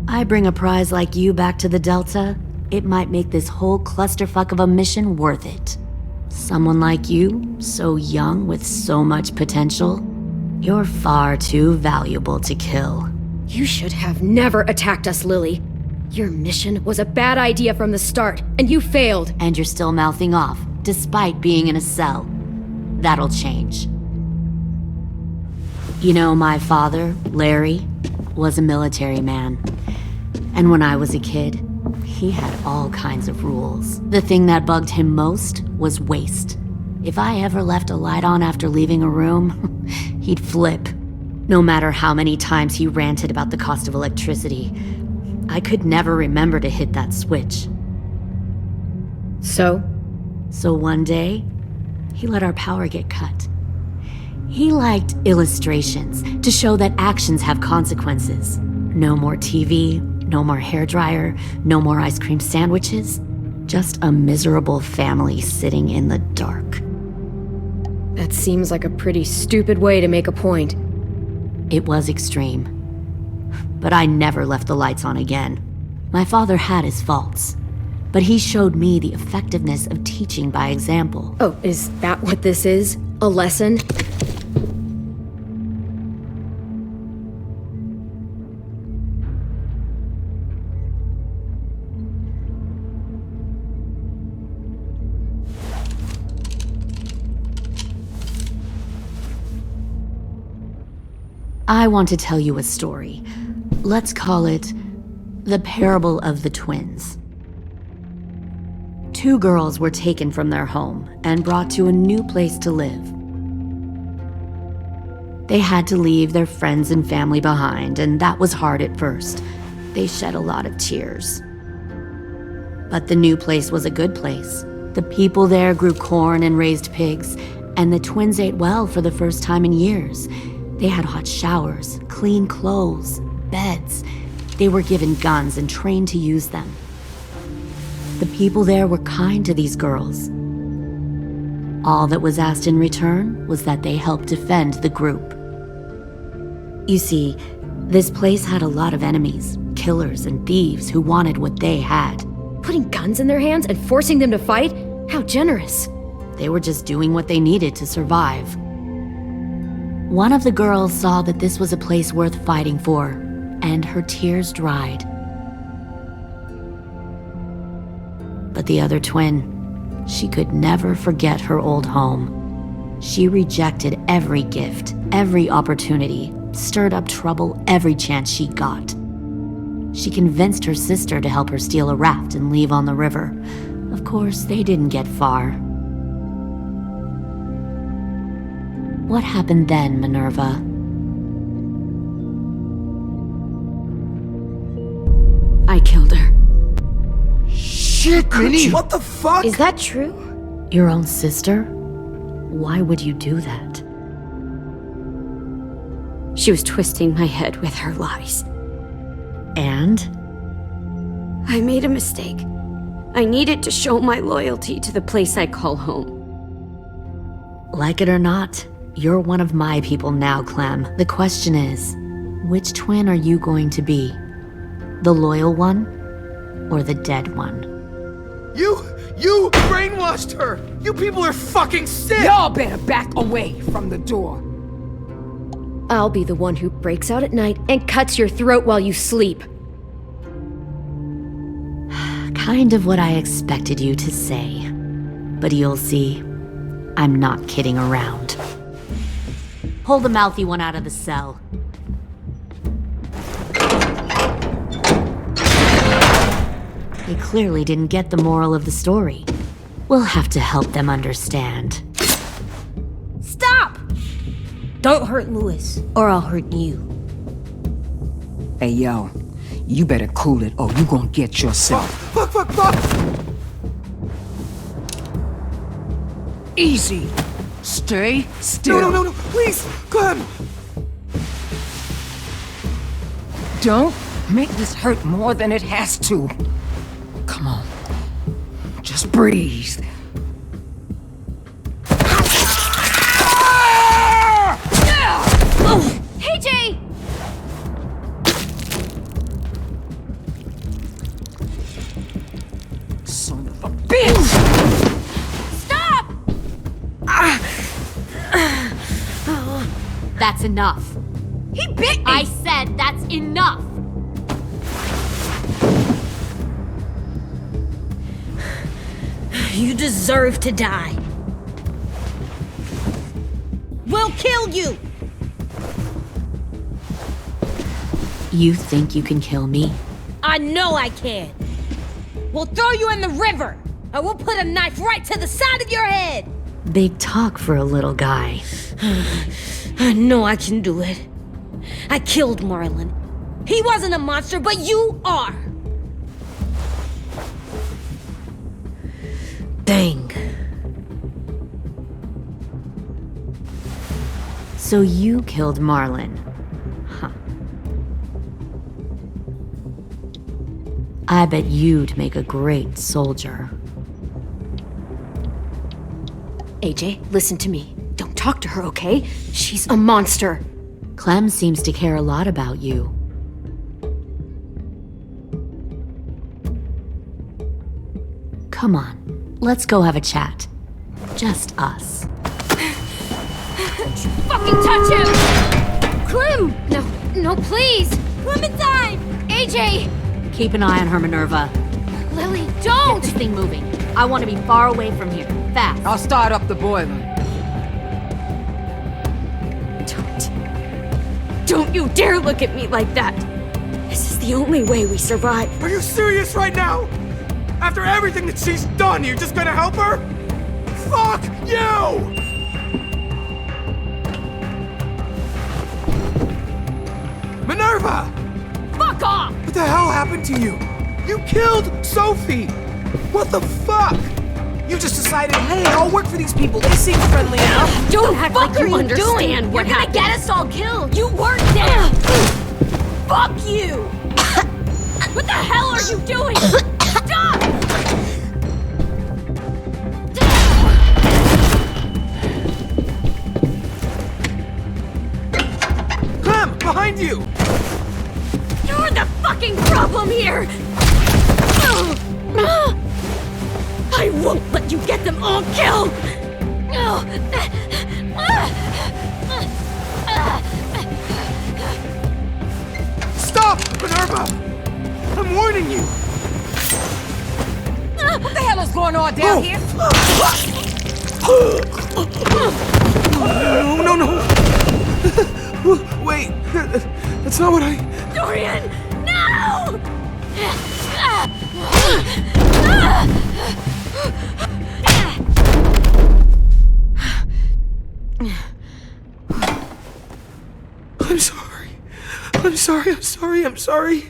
I bring a prize like you back to the Delta, it might make this whole clusterfuck of a mission worth it. Someone like you, so young with so much potential, you're far too valuable to kill. You should have never attacked us, Lily. Your mission was a bad idea from the start, and you failed. And you're still mouthing off, despite being in a cell. That'll change. You know, my father, Larry, was a military man. And when I was a kid, he had all kinds of rules. The thing that bugged him most was waste. If I ever left a light on after leaving a room, he'd flip. No matter how many times he ranted about the cost of electricity, I could never remember to hit that switch. So one day, he let our power get cut. He liked illustrations to show that actions have consequences. No more TV, no more hairdryer, no more ice cream sandwiches. Just a miserable family sitting in the dark. That seems like a pretty stupid way to make a point. It was extreme. But I never left the lights on again. My father had his faults, but he showed me the effectiveness of teaching by example. Oh, is that what this is? A lesson? I want to tell you a story. Let's call it the parable of the twins. 2 girls were taken from their home and brought to a new place to live. They had to leave their friends and family behind, and that was hard at first. They shed a lot of tears. But the new place was a good place. The people there grew corn and raised pigs, and the twins ate well for the first time in years. They had hot showers, clean clothes, beds. They were given guns and trained to use them. The people there were kind to these girls. All that was asked in return was that they help defend the group. You see, this place had a lot of enemies, killers and thieves who wanted what they had. Putting guns in their hands and forcing them to fight? How generous. They were just doing what they needed to survive. One of the girls saw that this was a place worth fighting for, and her tears dried. But the other twin, she could never forget her old home. She rejected every gift, every opportunity, stirred up trouble every chance she got. She convinced her sister to help her steal a raft and leave on the river. Of course, they didn't get far. What happened then, Minerva? I killed her. Shit, Minnie! What the fuck? Is that true? Your own sister? Why would you do that? She was twisting my head with her lies. And? I made a mistake. I needed to show my loyalty to the place I call home. Like it or not, you're one of my people now, Clem. The question is, which twin are you going to be? The loyal one or the dead one? You brainwashed her! You people are fucking sick! Y'all better back away from the door. I'll be the one who breaks out at night and cuts your throat while you sleep. Kind of what I expected you to say. But you'll see, I'm not kidding around. Pull the mouthy one out of the cell. They clearly didn't get the moral of the story. We'll have to help them understand. Stop! Don't hurt Louis, or I'll hurt you. Hey, yo, you better cool it or you gonna get yourself. Fuck! Easy. Stay still. No, please, Clem! Don't make this hurt more than it has to. Come on. Just breathe. Hey, Jay! Son of a bitch! Stop! That's enough. He bit me! I said that's enough! You deserve to die. We'll kill you! You think you can kill me? I know I can. We'll throw you in the river, and we'll put a knife right to the side of your head. Big talk for a little guy. I know I can do it. I killed Marlon. He wasn't a monster, but you are. Dang. So you killed Marlon. Huh. I bet you'd make a great soldier. AJ, listen to me. Don't talk to her, okay? She's a monster. Clem seems to care a lot about you. Come on, let's go have a chat. Just us. Fucking touch him! Clem! No, please! Clementine! AJ! Keep an eye on her, Minerva. Lily, Get don't! this thing moving. I want to be far away from here. Fast. I'll start up the boiler. Don't you dare look at me like that! This is the only way we survive. Are you serious right now? After everything that she's done, you're just gonna help her? Fuck you! Minerva! Fuck off! What the hell happened to you? You killed Sophie! What the fuck? You just decided, hey, I'll work for these people. They seem friendly enough. Don't act like you understand what You're gonna happened. get us all killed! You weren't there! Fuck you! What the hell are you doing? Stop! Clem, behind you! You're the fucking problem here! I won't let you get them all killed! Stop, Minerva! I'm warning you! What the hell is going on down here? No. Wait, that's not what I... Dorian, no! I'm sorry.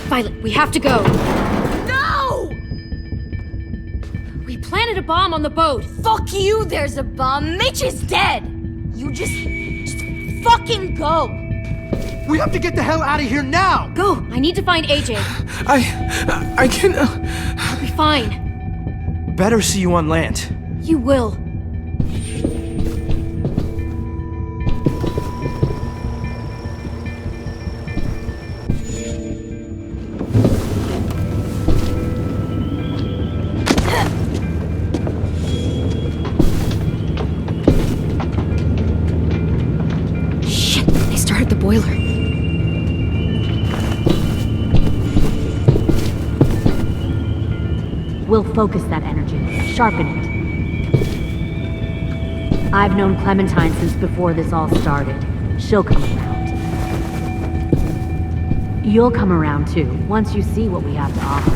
Violet, we have to go. No! We planted a bomb on the boat. Fuck you, there's a bomb. Mitch is dead. You just fucking go. We have to get the hell out of here now! Go. I need to find AJ. I can... I'll be fine. Better see you on land. You will. Shit, they started the boiler. We'll focus that energy, sharpen it. I've known Clementine since before this all started. She'll come around. You'll come around too, once you see what we have to offer.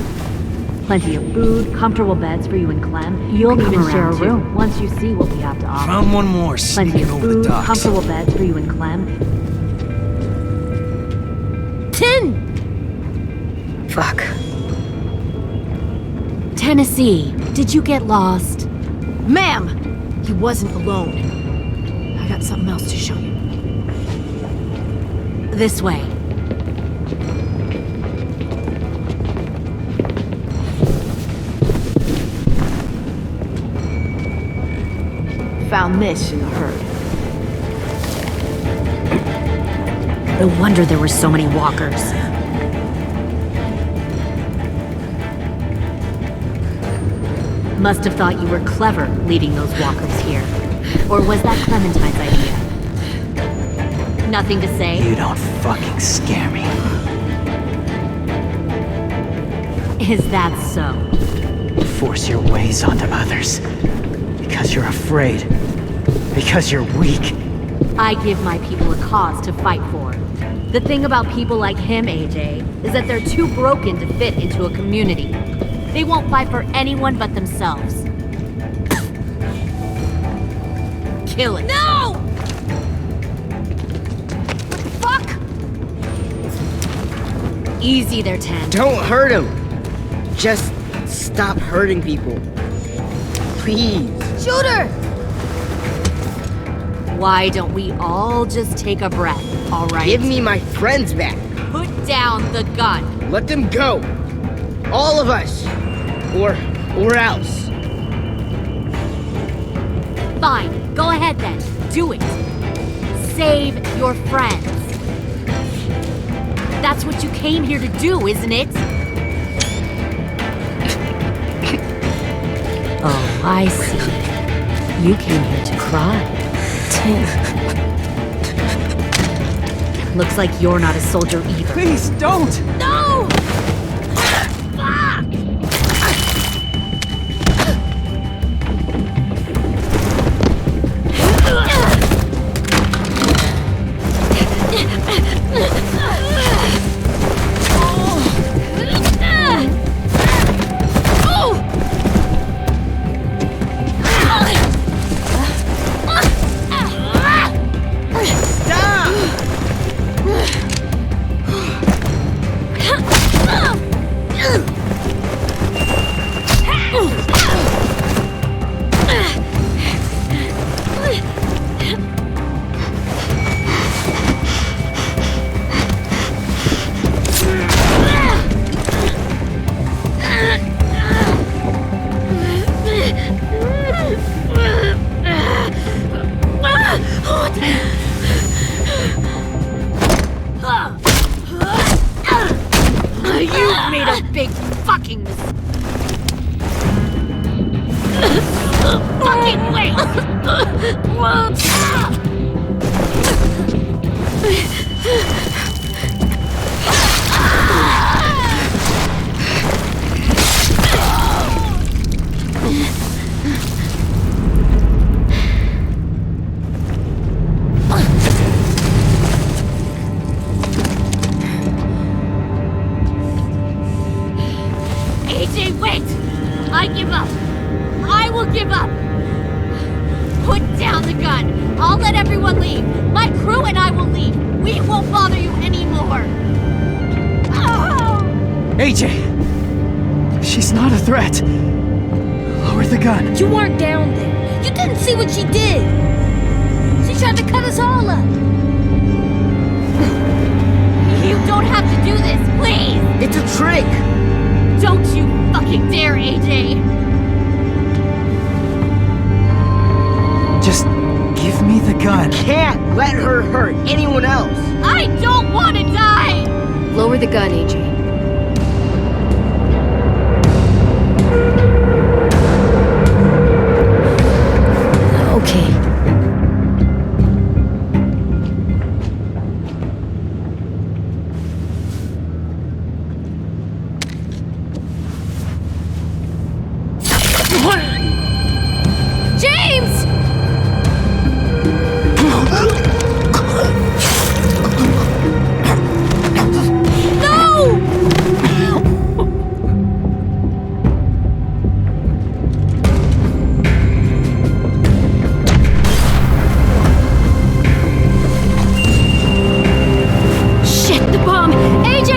Plenty of food, comfortable beds for you and Clem. You'll even share a room once you see what we have to offer. Found one more Plenty sneaking of over the food, docks. comfortable beds for you and Clem. 10! Fuck. Tennessee, did you get lost? Ma'am! He wasn't alone. I got something else to show you. This way. Found this in the herd. No wonder there were so many walkers. Must have thought you were clever leading those walkers here. Or was that Clementine's idea? Nothing to say? You don't fucking scare me. Is that so? You force your ways onto others. Because you're afraid. Because you're weak. I give my people a cause to fight for. The thing about people like him, AJ, is that they're too broken to fit into a community. They won't fight for anyone but themselves. Kill it. No! Fuck! Easy there, 10. Don't hurt him. Just stop hurting people. Please. Shoot her! Why don't we all just take a breath, all right? Give me my friends back. Put down the gun. Let them go. All of us. Or else. Fine, go ahead then. Do it. Save your friends. That's what you came here to do, isn't it? Oh, I see. You came here to cry. Looks like you're not a soldier either. Please don't! No! You've made a big fucking mistake. Fucking wait! AJ, wait! I give up. I will give up. Put down the gun. I'll let everyone leave. My crew and I will leave. We won't bother you anymore. Oh! AJ! She's not a threat. Lower the gun. You weren't down there. You didn't see what she did. She tried to cut us all up. You don't have to do this, please! It's a trick! Don't you fucking dare, AJ! Just give me the gun. Can't let her hurt anyone else. I don't want to die! Lower the gun, AJ. Okay. James! No! Shit, the bomb! AJ!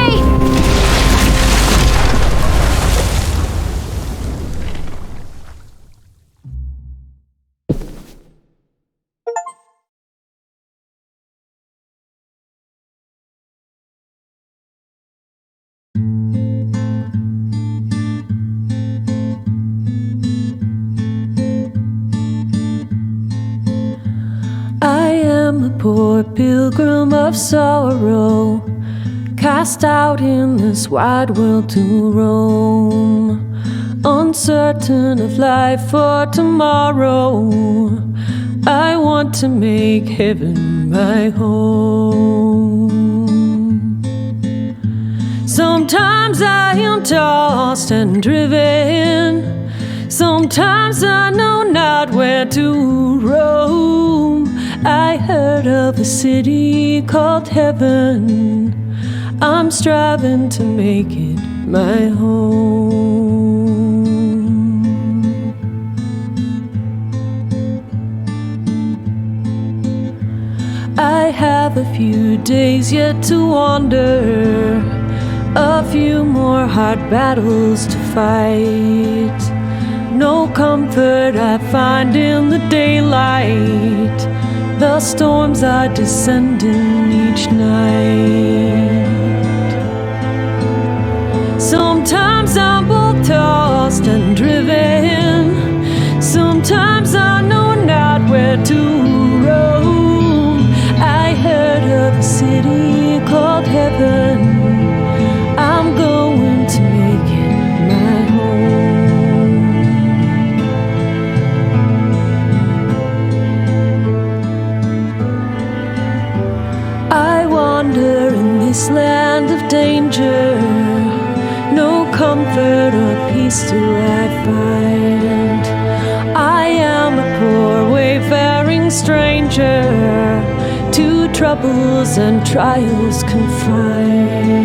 I am a poor pilgrim of sorrow, cast out in this wide world to roam, uncertain of life for tomorrow. I want to make heaven my home. Sometimes I am tossed and driven, sometimes I know not where to roam. I heard of a city called heaven. I'm striving to make it my home. I have a few days yet to wander, a few more hard battles to fight. No comfort I find in the daylight. The storms are descending each night. Sometimes I'm both tossed and driven, sometimes I know not where to roam. I heard of a city called heaven. I'm going to make it my home. I wander in this land of danger, no comfort or peace do I find. I am a poor wayfaring stranger, to troubles and trials confined.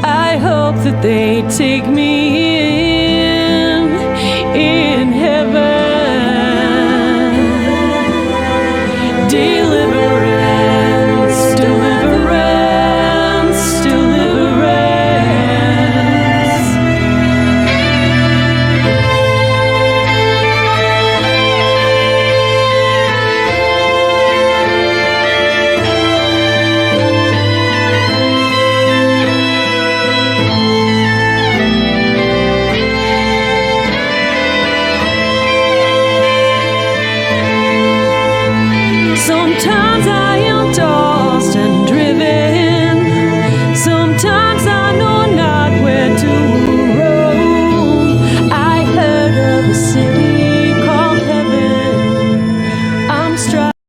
I hope that they take me